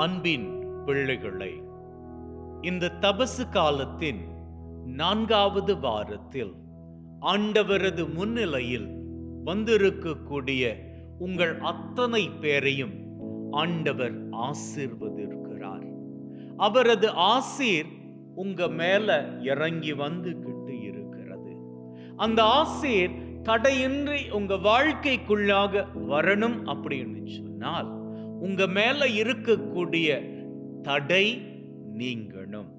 அன்பின் பிள்ளைகளை, இந்த தபசு காலத்தின் 4வது வாரத்தில் ஆண்டவரது முன்னிலையில் வந்திருக்கக்கூடிய உங்கள் அத்தனை பேரையும் ஆண்டவர் ஆசீர்வதிக்கிறார். அவரது ஆசீர் உங்க மேல இறங்கி வந்துகிட்டு இருக்கிறது. அந்த ஆசீர் தடையின்றி உங்க வாழ்க்கைக்குள்ளாக வரணும் அப்படின்னு சொன்னால் உங்க மேல இருக்கக்கூடிய தடை நீங்கணும்.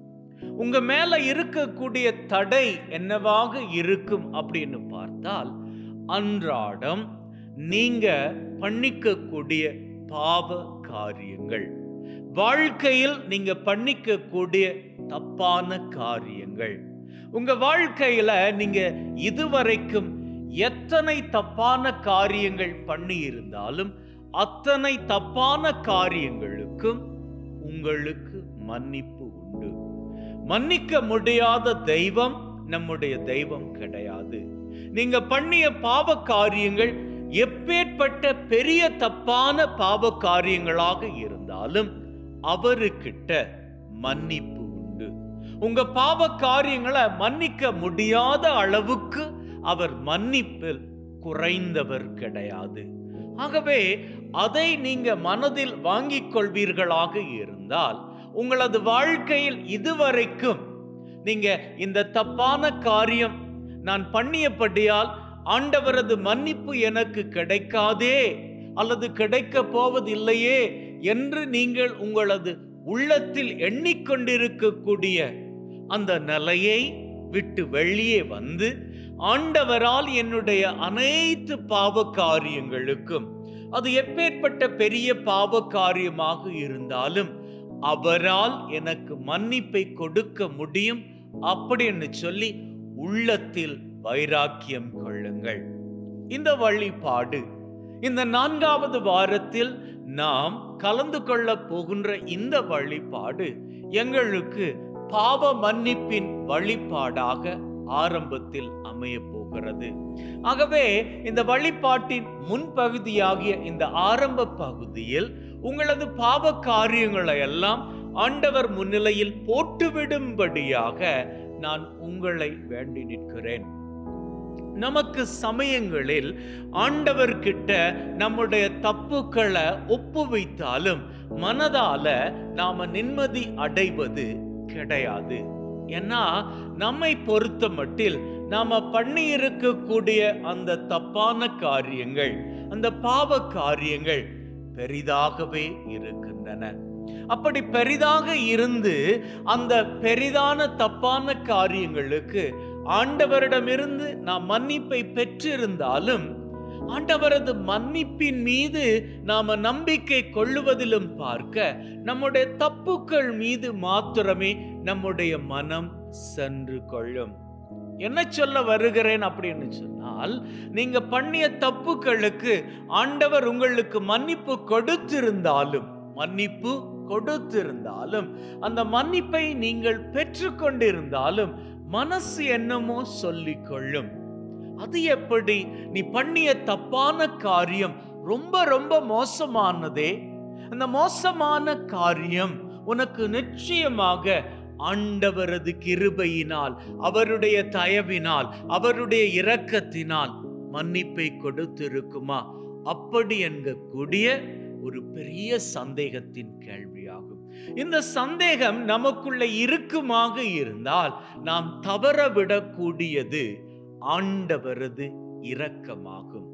உங்க மேல இருக்கக்கூடிய தடை என்னவாக இருக்கும் அப்படின்னு பார்த்தால், அன்றாடம் நீங்க பண்ணிக்கக்கூடிய பாவ காரியங்கள், வாழ்க்கையில் நீங்க பண்ணிக்கக்கூடிய தப்பான காரியங்கள், உங்க வாழ்க்கையில நீங்க இதுவரைக்கும் எத்தனை தப்பான காரியங்கள் பண்ணி இருந்தாலும் அத்தனை தப்பான காரியங்களுக்கும் உங்களுக்கு மன்னிப்பு உண்டு. மன்னிக்க முடியாத தெய்வம் நம்முடைய தெய்வம் கிடையாது. நீங்க பண்ணிய பாவ காரியங்கள் எப்பேற்பட்ட பெரிய தப்பான பாவ காரியங்களாக இருந்தாலும் அவருக்கிட்ட மன்னிப்பு உண்டு. உங்க பாவ காரியங்களை மன்னிக்க முடியாத அளவுக்கு அவர் மன்னிப்பில் குறைந்தவர் கிடையாது. ஆகவே அதை நீங்க மனதில் வாங்கிக் கொள்வீர்களாக இருந்தால் உங்களது வாழ்க்கையில் இதுவரைக்கும் நீங்க இந்த தப்பான காரியம் நான் பண்ணியபடியால் ஆண்டவரது மன்னிப்பு எனக்கு கிடைக்காதே அல்லது கிடைக்க போவதில்லையே என்று நீங்கள் உங்களது உள்ளத்தில் எண்ணிக்கொண்டிருக்கக்கூடிய அந்த நிலையை விட்டு வெளியே வந்து, ஆண்டவரால் என்னுடைய அனைத்து பாவ காரியங்களுக்கும், அது எப்பேற்பட்ட பெரிய பாவ காரியமாக இருந்தாலும் அவரால் எனக்கு மன்னிப்பை கொடுக்க முடியும் அப்படின்னு சொல்லி உள்ளத்தில் வைராக்கியம் கொள்ளுங்கள். இந்த வழிபாடு இந்த 4வது வாரத்தில் நாம் கலந்து கொள்ள போகின்ற இந்த வழிபாடு எங்களுக்கு பாவ மன்னிப்பின் வழிபாடாக ஆரம்பத்தில் அமைய போகிறது. ஆகவே இந்த வழிபாட்டின் முன்பகுதியாகிய இந்த ஆரம்ப பகுதியில் உங்களது பாவ காரியங்களை எல்லாம் ஆண்டவர் முன்னிலையில் போட்டுவிடும்படியாக நான் உங்களை வேண்டி நிற்கிறேன். நமக்கு சமயங்களில் ஆண்டவர்கிட்ட நம்முடைய தப்புக்களை ஒப்புவித்தாலும் மனதால நாம நிம்மதி அடைவது கிடையாது. ஏன்னா நம்மை பொறுத்த மட்டில் நாம பண்ணி இருக்கக்கூடிய அந்த தப்பான காரியங்கள், அந்த பாவ காரியங்கள் பெரிதாகவே இருக்கின்றன. அப்படி பெரிதாக இருந்து அந்த பெரிதான தப்பான காரியங்களுக்கு ஆண்டவரிடமிருந்து நாம் மன்னிப்பை பெற்றிருந்தாலும் ஆண்டவரது மன்னிப்பின் மீது நாம நம்பிக்கை கொள்ளுவதிலும் பார்க்க நம்முடைய தப்புக்கள் மீது மாத்திரமே நம்முடைய மனம் சென்று கொள்ளும். என்ன சொல்ல வருகிறேன் அப்படின்னு சொன்னால், நீங்க பண்ணிய தப்புக்களுக்கு ஆண்டவர் உங்களுக்கு மன்னிப்பு கொடுத்திருந்தாலும் அந்த மன்னிப்பை நீங்கள் பெற்றுக்கொண்டிருந்தாலும் மனசு என்னமோ சொல்லிக் கொள்ளும். அது எப்படி? நீ பண்ணிய தப்பான காரியம் ரொம்ப ரொம்ப மோசமானதே, அந்த மோசமான காரியம் உனக்கு நிச்சயமாக ஆண்டவரது கிருபையினால், அவருடைய தயவினால், அவருடைய இரக்கத்தினால் மன்னிப்பை கொடுத்திருக்குமா? அப்படி என்கக்கூடிய ஒரு பெரிய சந்தேகத்தின் கேள்வியாகும். இந்த சந்தேகம் நமக்குள்ள இருக்குமாக இருந்தால் நாம் தவறவிடக்கூடியது ஆண்டவரது இரக்கமாகும்.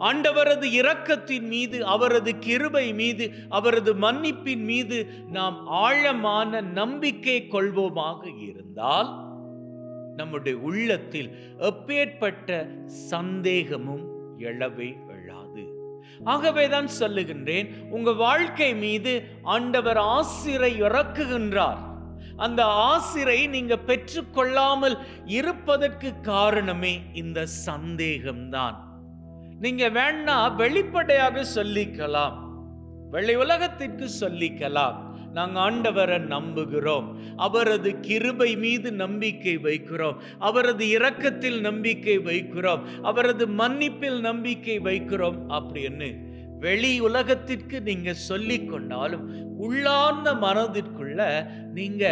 ஆண்டவரது இரக்கத்தின் மீது, அவரது கிருபை மீது, அவரது மன்னிப்பின் மீது நாம் ஆழமான நம்பிக்கை கொள்வோமாக இருந்தால் நம்முடைய உள்ளத்தில் எப்பேற்பட்ட சந்தேகமும் எழவே எழாது. ஆகவேதான் சொல்லுகின்றேன், உங்க வாழ்க்கை மீது ஆண்டவர் ஆசிரை இறக்குகின்றார். அந்த ஆசிரை நீங்க பெற்றுக்கொள்ளாமல் இருப்பதற்கு காரணமே இந்த சந்தேகம்தான். நீங்க வேணா வெளிப்படையாக சொல்லிக்கலாம், வெளி உலகத்திற்கு சொல்லிக்கலாம், நாங்க ஆண்டவரை நம்புகிறோம், அவரது கிருபை மீது நம்பிக்கை வைக்கிறோம், அவரது இரக்கத்தில் நம்பிக்கை வைக்கிறோம், அவரது மன்னிப்பில் நம்பிக்கை வைக்கிறோம் அப்படின்னு வெளி உலகத்திற்கு நீங்க சொல்லிக் கொண்டாலும் உள்ளார்ந்த மனதிற்குள்ள நீங்க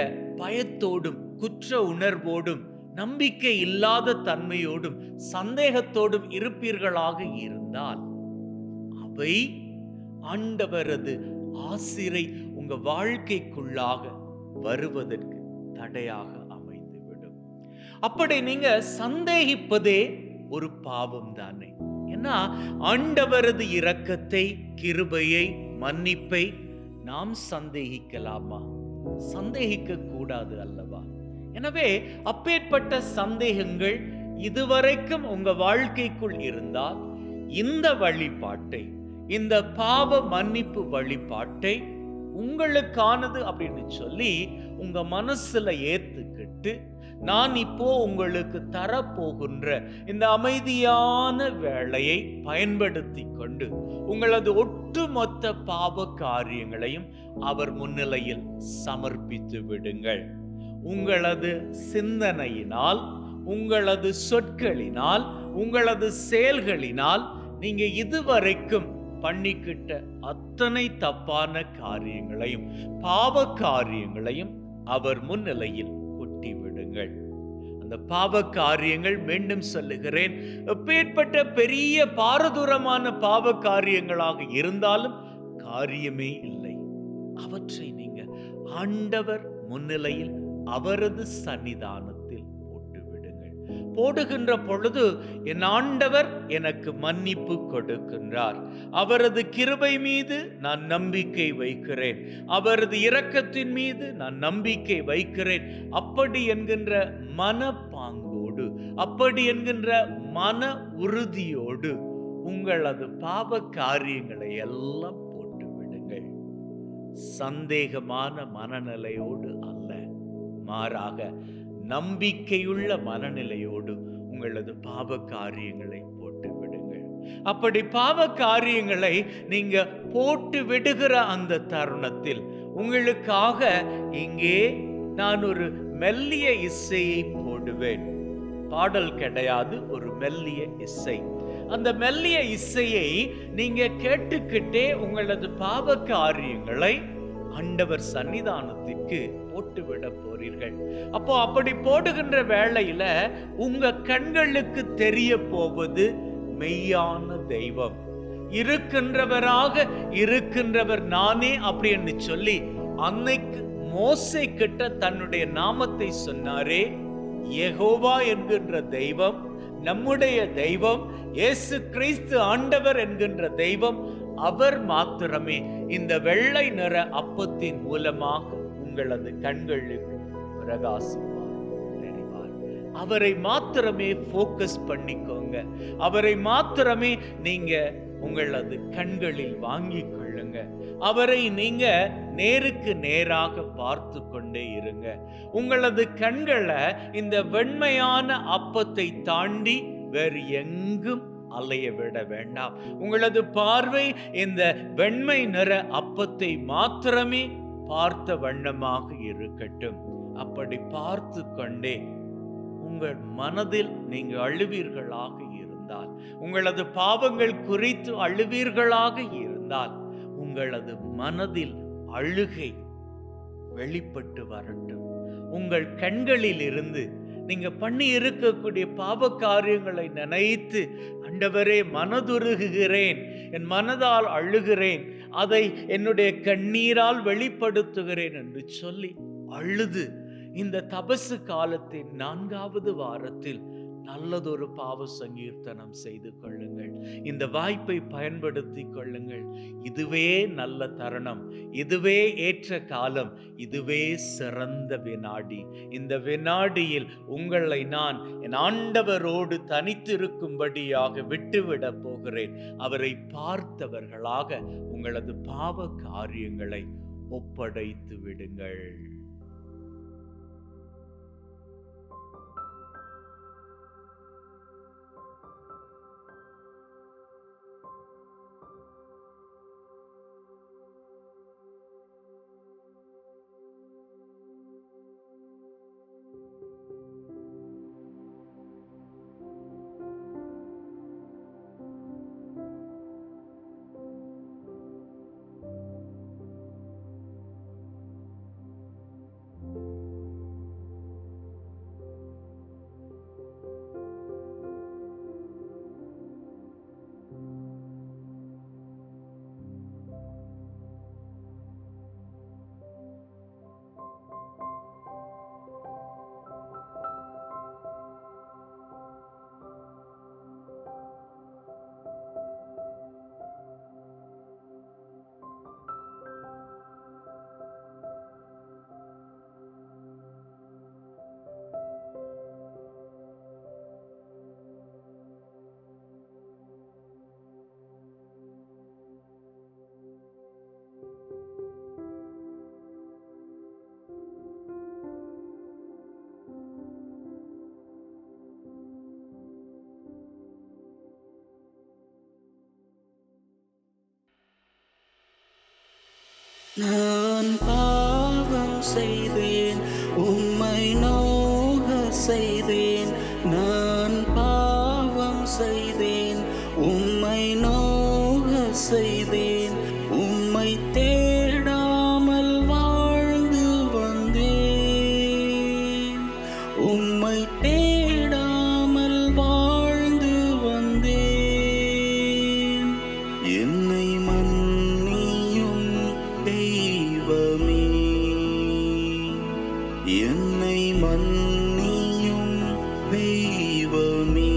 பயத்தோடும் குற்ற உணர்வோடும் நம்பிக்கை இல்லாத தன்மையோடும் சந்தேகத்தோடும் இருப்பீர்களாக இருந்தால் அவை ஆண்டவரது ஆசிரை உங்க வாழ்க்கைக்குள்ளாக வருவதற்கு தடையாக அமைந்துவிடும். அப்படி நீங்க சந்தேகிப்பதே ஒரு பாவம் தானே. ஏன்னா ஆண்டவரது இரக்கத்தை, கிருபையை, மன்னிப்பை நாம் சந்தேகிக்கலாமா? சந்தேகிக்க கூடாது அல்லவா? எனவே அப்பேற்பட்ட சந்தேகங்கள் இதுவரைக்கும் உங்க வாழ்க்கைக்குள் இருந்தால் இந்த வழிபாட்டை, இந்த பாவ மன்னிப்பு வழிபாட்டை உங்களுக்கானது அப்படின்னு சொல்லி உங்க மனசுல ஏத்துக்கிட்டு, நான் இப்போ உங்களுக்கு தரப்போகின்ற இந்த அமைதியான வேளையை பயன்படுத்தி கொண்டு உங்களது ஒட்டுமொத்த பாவ காரியங்களையும் அவர் முன்னிலையில் சமர்ப்பித்து விடுங்கள். உங்களது சிந்தனையினால், உங்களது சொற்களினால், உங்களது செயல்களினால் நீங்க இதுவரைக்கும் பண்ணிக்கிட்ட அத்தனை தப்பான காரியங்களையும், பாவ காரியங்களையும் அவர் முன்னிலையில் கொட்டி விடுங்கள். அந்த பாவ காரியங்கள், மீண்டும் சொல்லுகிறேன், எப்பேற்பட்ட பெரிய பாரதூரமான பாவ காரியங்களாக இருந்தாலும் காரியமே இல்லை. அவற்றை நீங்க ஆண்டவர் முன்னிலையில் அவரது சன்னிதானத்தில் போட்டு விடுங்கள். போடுகின்ற பொழுது என் ஆண்டவர் எனக்கு மன்னிப்பு கொடுக்கின்றார், அவரது கிருபை மீது நான் நம்பிக்கை வைக்கிறேன், அவரது இரக்கத்தின் மீது நான் நம்பிக்கை வைக்கிறேன், அப்படி என்கின்ற மனப்பாங்கோடு, அப்படி என்கின்ற மன உறுதியோடு உங்களது பாவ காரியங்களை எல்லாம் போட்டு விடுங்கள். சந்தேகமான மனநிலையோடு அல்ல, மாறாக நம்பிக்கையுள்ள மனநிலையோடு உங்களது பாவ காரியங்களை போட்டு விடுங்கள். அப்படி பாவ காரியங்களை நீங்க போட்டு விடுகிற அந்த தருணத்தில் உங்களுக்காக இங்கே நான் ஒரு மெல்லிய இசையை போடுவேன். பாடல் கிடையாது, ஒரு மெல்லிய இசை. அந்த மெல்லிய இசையை நீங்க கேட்டுக்கிட்டே உங்களது பாவ காரியங்களை ஆண்டவர் சன்னிதானத்திற்கு போட்டுவிட போறீர்கள். அப்போ அப்படி போடுகின்ற வேளையில உங்க கண்களுக்கு தெரிய போவது மெய்யான தெய்வம். இருக்கின்றவராக இருக்கின்றவர் நானே அப்படின்னு சொல்லி அன்னைக்கு மோசே கிட்ட தன்னுடைய நாமத்தை சொன்னாரே, யெகோவா என்கின்ற தெய்வம், நம்முடைய தெய்வம், இயேசு கிறிஸ்து ஆண்டவர் என்கின்ற தெய்வம், அவர் மாத்திரமே இந்த வெள்ளை நிற அப்பத்தின் மூலமாக உங்களது கண்களுக்கு பிரகாசிப்பார், தெரிவார். அவரை மாத்திரமே போக்கஸ் பண்ணிக்கோங்க. அவரை மாத்திரமே நீங்க உங்களது கண்களில் வாங்கிக் கொள்ளுங்க. அவரை நீங்க நேருக்கு நேராக பார்த்து கொண்டே இருங்க. உங்களது கண்களை இந்த வெண்மையான அப்பத்தை தாண்டி வேறு எங்கும் அலைய விட வேண்டாம். உங்களது பார்வை இந்த வெண்மை நிற அப்பத்தை மாத்திரமே பார்த்த வண்ணமாக இருக்கட்டும். அப்படி பார்த்து கொண்டே உங்கள் மனதில் நீங்க அழுவீர்களாக இருந்தால், உங்களது பாவங்கள் குறித்து அழுவீர்களாக இருந்தால், உங்களது மனதில் அழுகை வெளிப்பட்டு வரட்டும். உங்கள் கண்களில் இருந்து நீங்க பண்ணி இருக்கக்கூடிய பாவ காரியங்களை நினைத்து, ஆண்டவரே மனதுருகுகிறேன், என் மனதால் அழுகிறேன், அதை என்னுடைய கண்ணீரால் வெளிப்படுத்துகிறேன் என்று சொல்லி அழுது இந்த தபசு காலத்தின் 4வது வாரத்தில் நல்லதொரு பாவ சங்கீர்த்தனம் செய்து கொள்ளுங்கள். இந்த வாய்ப்பை பயன்படுத்தி கொள்ளுங்கள். இதுவே நல்ல தருணம், இதுவே ஏற்ற காலம், இதுவே சிறந்த வினாடி. இந்த வினாடியில் உங்களை நான் என் ஆண்டவரோடு தனித்திருக்கும்படியாக விட்டுவிடப் போகிறேன். அவரை பார்த்தவர்களாக உங்களது பாவ காரியங்களை ஒப்படைத்து விடுங்கள். நான் பாவம் செய்தேன், உம்மை நோக செய்தேன். நான் பாவம் செய்தேன், உம்மை நோக செய்தேன். உம்மை தேடாமல் வாழ்ந்து வந்தேன். உம்மை தேடாமல் வாழ்ந்து வந்தேன். என்னை மன்னியும் தெய்வமே, என்னை மன்னியும் தெய்வமே.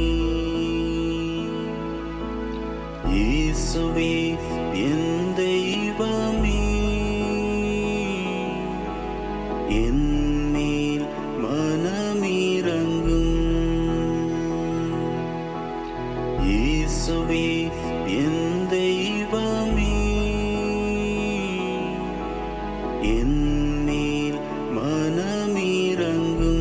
இயேசுவே என் தெய்வமே, என் மேல் மனமிரங்கும். இயேசுவே என் தெய்வமே, என் மேல் மனமிரங்கும்.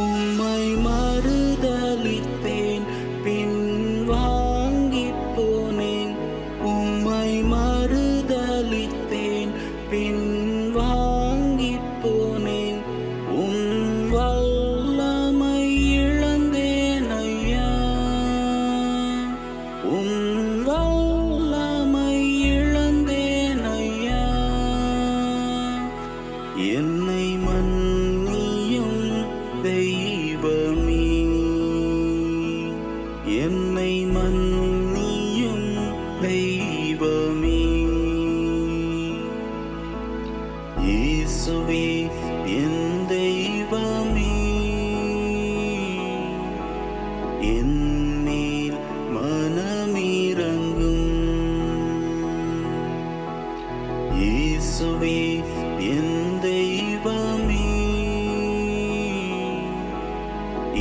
உம்மை மறுதலித்தேன், பின் வாங்கிப் போனேன். உம்மை மறுதலித்தேன், பின் வாங்கிப் போனேன். உம் வல்லமை இழந்தேன் ஐயா, உம் வல்லமை இழந்தேன் ஐயா. என்னை மன்னியும் தெய்வமே, என்னை மன்னியும் தெய்வமே. இயேசுவே என் தெய்வமே, என் மேல் மனமிரங்கும். இயேசுவே என் தெய்வமே,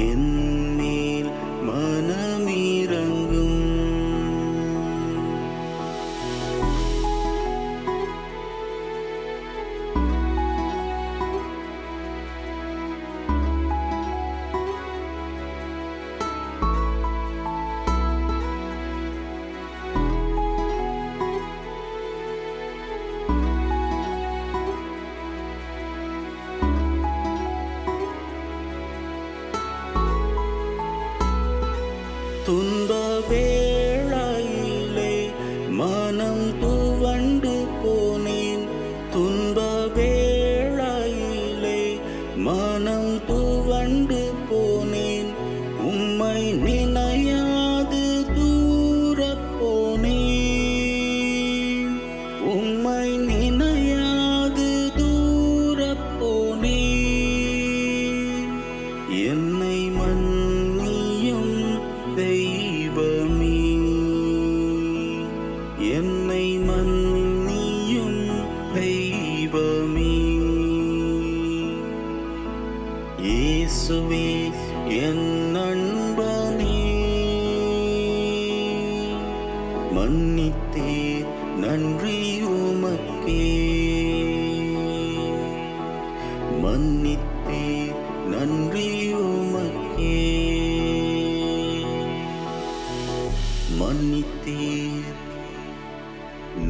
என் மேல் மனமிரங்கும். துன்ப வேளையிலே மனம் துவண்டு போனேன். துன்ப வேளையிலே மனம் துவண்டு போனேன். உம்மை நினையாது தூரப் போனேன். உம்மை நினையாது தூரப் போனேன். என்னை மன்னியும் தெய்வமே, என்னை மன்னியும் தெய்வமே. இயேசுவே என் நண்பனே, மன்னித்தீர் நன்றி உமக்கே. மன்னித்தீர் நன்றி உமக்கே. மன்னித்தீர்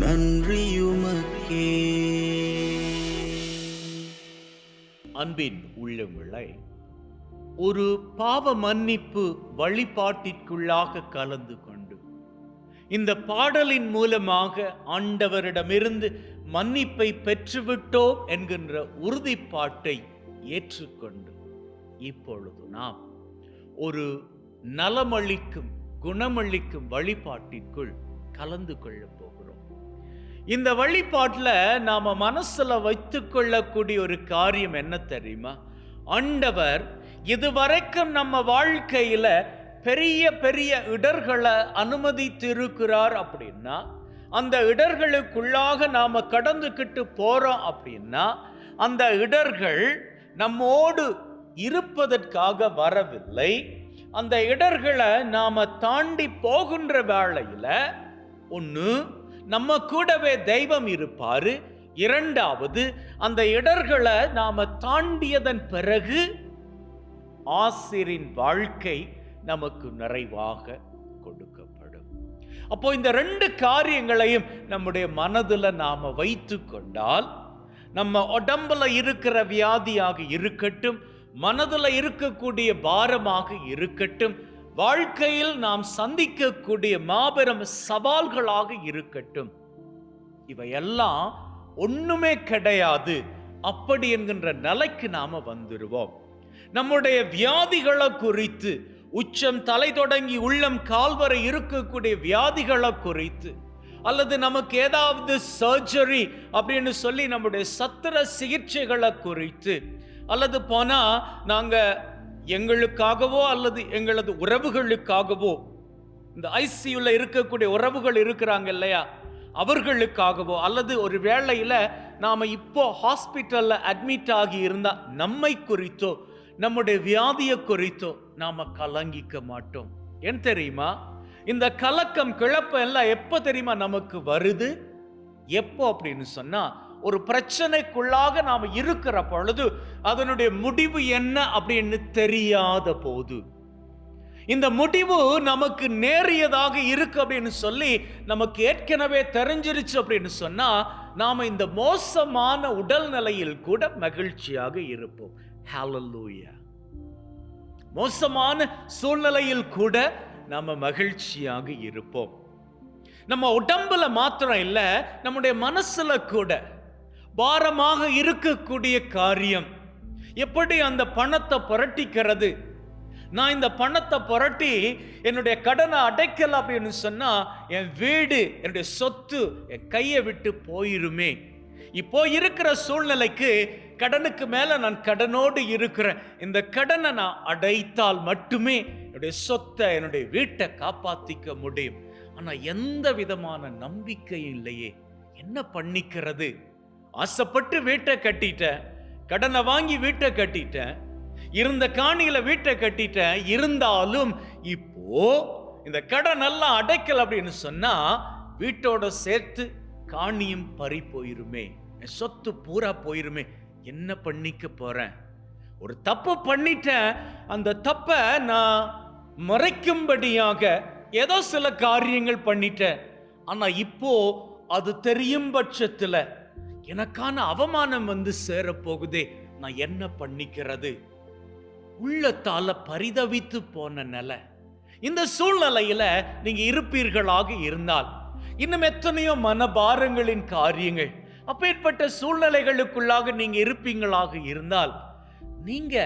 நன்றி உமக்கே. அன்பின் உள்ளங்களை ஒரு பாவ மன்னிப்பு வழிபாட்டிற்குள்ளாக கலந்து கொண்டு இந்த பாடலின் மூலமாக ஆண்டவரிடமிருந்து மன்னிப்பை பெற்றுவிட்டோம் என்கின்ற உறுதிப்பாட்டை ஏற்றுக்கொண்டு இப்பொழுது நாம் ஒரு நலமளிக்கும் குணமளிக்கும் வழிபாட்டிற்குள் கலந்து கொள்ள போகிறோம். இந்த வழிபாட்டில் நாம மனசுல வைத்துக் கொள்ளக்கூடிய ஒரு காரியம் என்ன தெரியுமா? ஆண்டவர் இதுவரைக்கும் நம்ம வாழ்க்கையில பெரிய பெரிய இடர்களை அனுமதித்து இருக்கிறார் அப்படின்னா, அந்த இடர்களுக்குள்ளாக நாம கடந்துக்கிட்டு போறோம் அப்படின்னா, அந்த இடர்கள் நம்மோடு இருப்பதற்காக வரவில்லை. அந்த இடர்களை நாம தாண்டி போகின்ற வேளையில ஒண்ணு நம்ம கூடவே தெய்வம் இருப்பாரு, இரண்டாவது அந்த இடர்களை நாம தாண்டியதன் பிறகு ஆசிரின் வாழ்க்கை நமக்கு நிறைவாக கொடுக்கப்படும். அப்போ இந்த ரெண்டு காரியங்களையும் நம்முடைய மனதுல நாம வைத்து கொண்டால், நம்ம உடம்புல இருக்கிற வியாதியாக இருக்கட்டும், மனதுல இருக்கக்கூடிய பாரமாக இருக்கட்டும், வாழ்க்கையில் நாம் சந்திக்கக்கூடிய மாபெரும் சவால்களாக இருக்கட்டும், இவையெல்லாம் ஒண்ணுமே கிடையாது அப்படி என்கின்ற நிலைக்கு நாம வந்துருவோம். நம்முடைய வியாதிகளை குறித்து, உச்சம் தலை தொடங்கி உள்ளம் கால்வரை இருக்கக்கூடிய வியாதிகளை குறித்து, அல்லது நமக்கு ஏதாவது சர்ஜரி அப்படின்னு சொல்லி நம்முடைய சத்திர சிகிச்சைகளை குறித்து, அல்லது போனா நாங்க எங்களுக்காகவோ அல்லது எங்களது உறவுகளுக்காகவோ, இந்த ஐசியூல இருக்கக்கூடிய உறவுகள் இருக்கிறாங்க இல்லையா, அவர்களுக்காகவோ, அல்லது ஒரு வேளையில நாம இப்போ ஹாஸ்பிட்டல்ல அட்மிட் ஆகி இருந்தா நம்மை குறித்தோ நம்முடைய வியாதியை குறித்தோ நாம கலங்கிக்க மாட்டோம். ஏன் தெரியுமா? இந்த கலக்கம் கிளப்பம் எல்லாம் எப்ப தெரியுமா நமக்கு வருது? எப்போ அப்படின்னு சொன்னா, ஒரு பிரச்சனைக்குள்ளாக நாம இருக்கிற பொழுது அதனுடைய முடிவு என்ன அப்படின்னு தெரியாத போது, இந்த முடிவு நமக்கு நேரியதாக இருக்கு அப்படின்னு சொல்லி நமக்கு ஏற்கனவே தெரிஞ்சிருச்சு அப்படின்னு சொன்னா, நாம இந்த மோசமான உடல் நிலையில் கூட மகிழ்ச்சியாக இருப்போம். ஹல்லேலூயா. மோசமான சூழ்நிலையில் கூட நாம மகிழ்ச்சியாக இருப்போம். நம்ம உடம்புல மாத்திரம் இல்ல, நம்முடைய மனசுல கூட பாரமாக இருக்கக்கூடிய காரியம், எப்படி அந்த பணத்தை புரட்டிக்கிறது, நான் இந்த பணத்தை புரட்டி என்னுடைய கடனை அடைக்கல அப்படின்னு சொன்னா என் வீடு, என்னுடைய சொத்து என் கையை விட்டு போயிருமே. இப்போ இருக்கிற சூழ்நிலைக்கு கடனுக்கு மேல நான் கடனோடு இருக்கிறேன். இந்த கடனை நான் அடைத்தால் மட்டுமே என்னுடைய சொத்தை, என்னுடைய வீட்டை காப்பாத்திக்க முடியும். ஆனா எந்த விதமான நம்பிக்கை இல்லையே. என்ன பண்ணிக்கிறது? ஆசைப்பட்டு வீட்டை கட்டிட்டேன், கடனை வாங்கி வீட்டை கட்டிட்டேன், இருந்த காணியில வீட்டை கட்டிட்டேன், இருந்தாலும் இப்போ இந்த கடன் எல்லாம் அடைக்கல அப்படின்னு சொன்னா வீட்டோட சேர்த்து காணியும் பறி போயிருமே, சொத்து பூரா போயிருமே. என்ன பண்ணிக்க போறேன்? ஒரு தப்பு பண்ணிட்டேன், அந்த தப்ப நான் மறைக்கும்படியாக ஏதோ சில காரியங்கள் பண்ணிட்டேன். ஆனா இப்போ அது தெரியும் பட்சத்துல எனக்கான அவமானம் வந்து சேரப்போகுதே, நான் என்ன பண்ணிக்கிறது? உள்ளத்தால பரிதவித்து போன நிலை. இந்த சூழ்நிலையில நீங்க இருப்பீர்களாக இருந்தால், இன்னும் எத்தனையோ மனபாரங்களின் காரியங்கள், அப்பேற்பட்ட சூழ்நிலைகளுக்குள்ளாக நீங்க இருப்பீங்களாக இருந்தால், நீங்க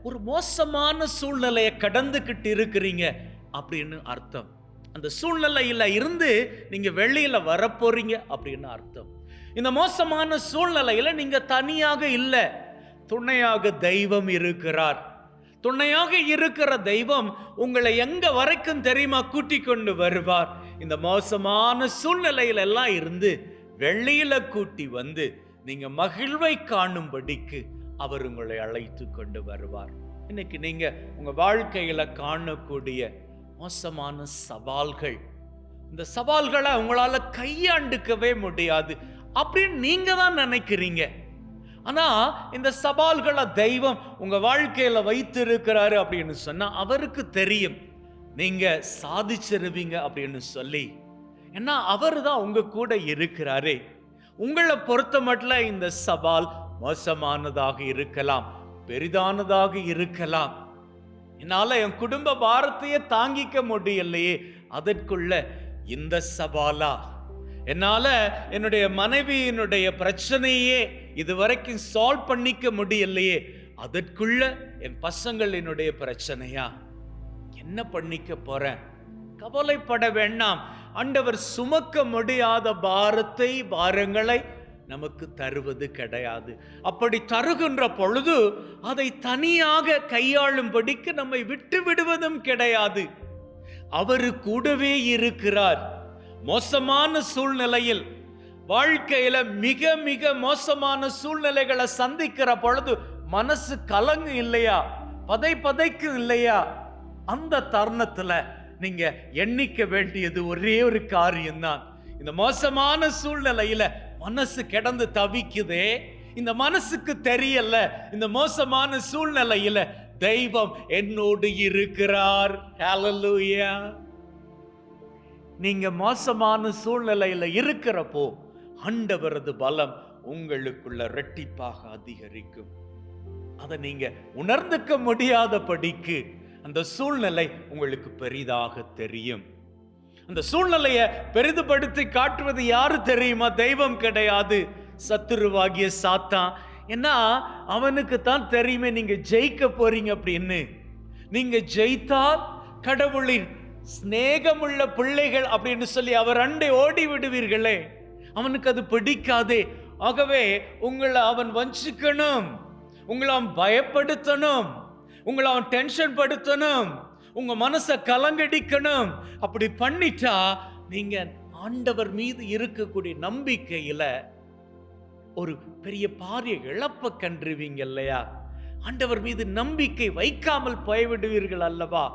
ஒரு மோசமான சூழ்நிலையை கடந்துகிட்டு இருக்கிறீங்க அப்படின்னு அர்த்தம். அந்த சூழ்நிலையில இருந்து நீங்க வெளியில வரப்போறீங்க அப்படின்னு அர்த்தம். இந்த மோசமான சூழ்நிலையில நீங்க தனியாக இல்லை, துணையாக தெய்வம் இருக்கிறார். துணையாக இருக்கிற தெய்வம் உங்களை எங்க வரைக்கும் தெரியுமா கூட்டிக் கொண்டு வருவார்? இந்த மோசமான சூழ்நிலையில எல்லாம் இருந்து வெளியில கூட்டி வந்து நீங்க மகிழ்வை காணும்படிக்கு அவர் உங்களை அழைத்து கொண்டு வருவார். இன்னைக்கு நீங்க உங்க வாழ்க்கையில காணக்கூடிய மோசமான சவால்கள், இந்த சவால்களை உங்களால கையாண்டுக்கவே முடியாது அப்படின்னு நீங்க தான் நினைக்கிறீங்க. ஆனா இந்த சவால்களை தெய்வம் உங்க வாழ்க்கையில வைத்து இருக்கிறாரு அப்படின்னு சொன்னா அவருக்கு தெரியும் நீங்க சாதிச்சிருவீங்க அப்படின்னு சொல்லி. ஏன்னா அவர் தான் உங்க கூட இருக்கிறாரே. உங்களை பொறுத்த மட்டும் இந்த சவால் மோசமானதாக இருக்கலாம், பெரிதானதாக இருக்கலாம். என்னால என் குடும்ப பாரத்தையே தாங்கிக்க முடியலையே, அதற்குள்ள இந்த சவாலா? என்னால என்னுடைய மனைவியினுடைய பிரச்சனையே இதுவரைக்கும் சால்வ் பண்ணிக்க முடியலையே, அதற்குள்ள என் பசங்களினுடைய பிரச்சனையா? என்ன பண்ணிக்க போறேன்? கவலைப்பட வேண்டாம். ஆண்டவர் சுமக்க முடியாத பாரங்களை நமக்கு தருவது கிடையாது. அப்படி தருகின்ற பொழுது அதை தனியாக கையாளும்படிக்கு நம்மை விட்டு விடுவதும் கிடையாது. அவரு கூடவே இருக்கிறார். மோசமான சூழ்நிலையில் வாழ்க்கையில மிக மிக மோசமான சூழ்நிலைகளை சந்திக்கிற பொழுது மனசு கலங்கு இல்லையா, பதைக்கு இல்லையா? அந்த தருணத்துல நீங்க எண்ணிக்க வேண்டியது ஒரே ஒரு காரியம்தான். இந்த மோசமான சூழ்நிலையில மனசு கிடந்து தவிக்குதே, இந்த மனசுக்கு தெரியல இந்த மோசமான சூழ்நிலையில தெய்வம் என்னோடு இருக்கிறார். ஹல்லேலூயா. நீங்க மோசமான சூழ்நிலையில இருக்கிறப்போ ஆண்டவரது பலம் உங்களுக்குள்ள இரட்டிப்பாக அதிகரிக்கும். அதை நீங்க உணர்ந்துக்க முடியாதபடிக்கு அந்த சூழ்நிலை உங்களுக்கு பெரிதாக தெரியும். அந்த சூழ்நிலையை பெரிதுபடுத்தி காட்டுவது யாரு தெரியுமா? தெய்வம் கிடையாது, சத்துருவாகிய சாத்தான். ஏன்னா அவனுக்கு தான் தெரியுமே நீங்க ஜெயிக்க போறீங்க அப்படின்னு. நீங்க ஜெயித்தால் கடவுளின் சிநேகமுள்ள பிள்ளைகள் அப்படின்னு சொல்லி அவர் அண்டை ஓடி விடுவீர்களே, அவனுக்கு அது பிடிக்காதே. ஆகவே உங்களை அவன் வஞ்சிக்கணும், உங்களை அவன் பயப்படுத்தணும், உங்களை அவன் டென்ஷன் படுத்தணும், உங்க மனசை கலங்கடிக்கணும். அப்படி பண்ணிட்டா நீங்க ஆண்டவர் மீது இருக்கக்கூடிய நம்பிக்கையில ஒரு பெரிய பாரிய இழப்ப கண்டுவீங்க இல்லையா? ஆண்டவர் மீது நம்பிக்கை வைக்காமல் போய்விடுவீர்கள் அல்லவா?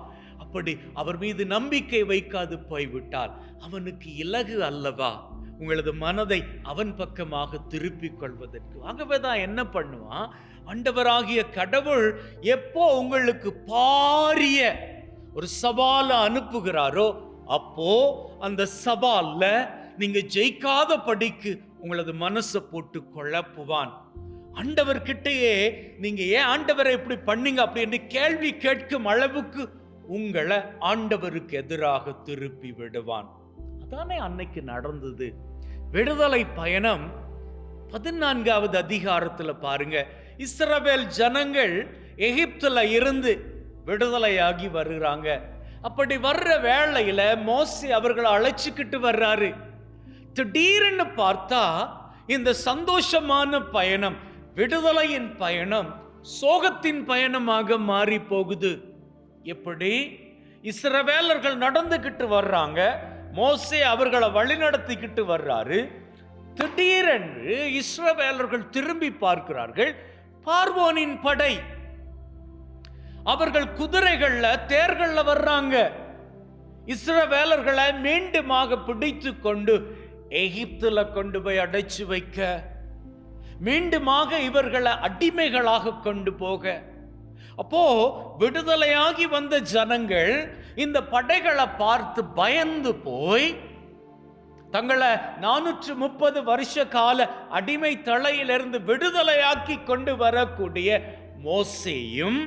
அப்படி அவர் மீது நம்பிக்கை வைக்காது போய்விட்டால் அவனுக்கு இலகு அல்லவா உங்களது மனதை அவன் பக்கமாக திருப்பிக் கொள்வதற்கு. ஆகவேதான் என்ன பண்ணுவான் ஆண்டவராகிய கடவுள், எப்போ உங்களுக்கு பாரிய ஒரு சவால அனுப்புகிறாரோ அப்போ அந்த சவால்ல நீங்க ஜெயிக்காத படிக்கு உங்களது மனசை போட்டு குழப்புவான். ஆண்டவர்கிட்டயே நீங்க ஏன் ஆண்டவரை இப்படி பண்ணீங்க அப்படின்னு கேள்வி கேட்கும் அளவுக்கு உங்களை ஆண்டவருக்கு எதிராக திருப்பி விடுவான். அதானே அன்னைக்கு நடந்தது. விடுதலை பயணம் 14வது அதிகாரத்துல பாருங்க, இஸ்ரவேல் ஜனங்கள் எகிப்துல இருந்து விடுதலையாகி வருகிறாங்க. அப்படி வர்ற வேளையில மோசே அவர்களை அழைச்சிக்கிட்டு வர்றாரு. திடீர்னு பார்த்தா இந்த சந்தோஷமான பயணம், விடுதலையின் பயணம் சோகத்தின் பயணமாக மாறி போகுது. எப்படி? இஸ்ரவேலர்கள் நடந்துகிட்டு வர்றாங்க, மோசே அவர்களை வழிநடத்திக்கிட்டு வர்றாரு. திடீரென்று இஸ்ரவேலர்கள் திரும்பி பார்க்கிறார்கள், பார்வோனின் படை அவர்கள் குதிரைகள்ல தேர்கள்ல வர்றாங்க. இஸ்ரவேலர்களை மீண்டுமாக பிடித்து கொண்டு எகிப்துல கொண்டு போய் அடைச்சு வைக்க, மீண்டுமாக இவர்களை அடிமைகளாக கொண்டு போக. அப்போ விடுதலையாகி வந்த ஜனங்கள் இந்த படைகளை பார்த்து பயந்து போய் தங்களை 430 வருஷ கால அடிமை தலையிலிருந்து விடுதலையாக்கி கொண்டு வரக்கூடிய மோசேயும்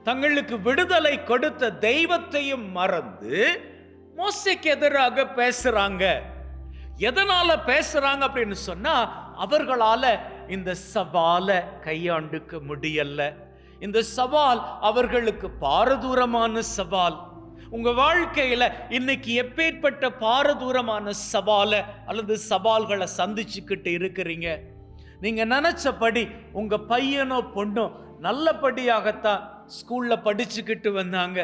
தங்களுக்கு விடுதலை கொடுத்த தெய்வத்தையும் மறந்து மோசேக்கு எதிராக பேசுறாங்க. எதனால பேசுறாங்க அப்படின்னு சொன்னா, அவர்களால இந்த சவாலை கையாண்டுக்க முடியல. இந்த சவால் அவர்களுக்கு பாரதூரமான சவால். உங்க வாழ்க்கையில இன்னைக்கு எப்பேற்பட்ட பாரதூரமான சவாலை அல்லது சவால்களை சந்திச்சுக்கிட்டு இருக்கிறீங்க? நீங்க நினைச்சபடி உங்க பையனோ பொண்ணோ நல்லபடியாகத்தான் ஸ்கூல்ல படிச்சுக்கிட்டு வந்தாங்க,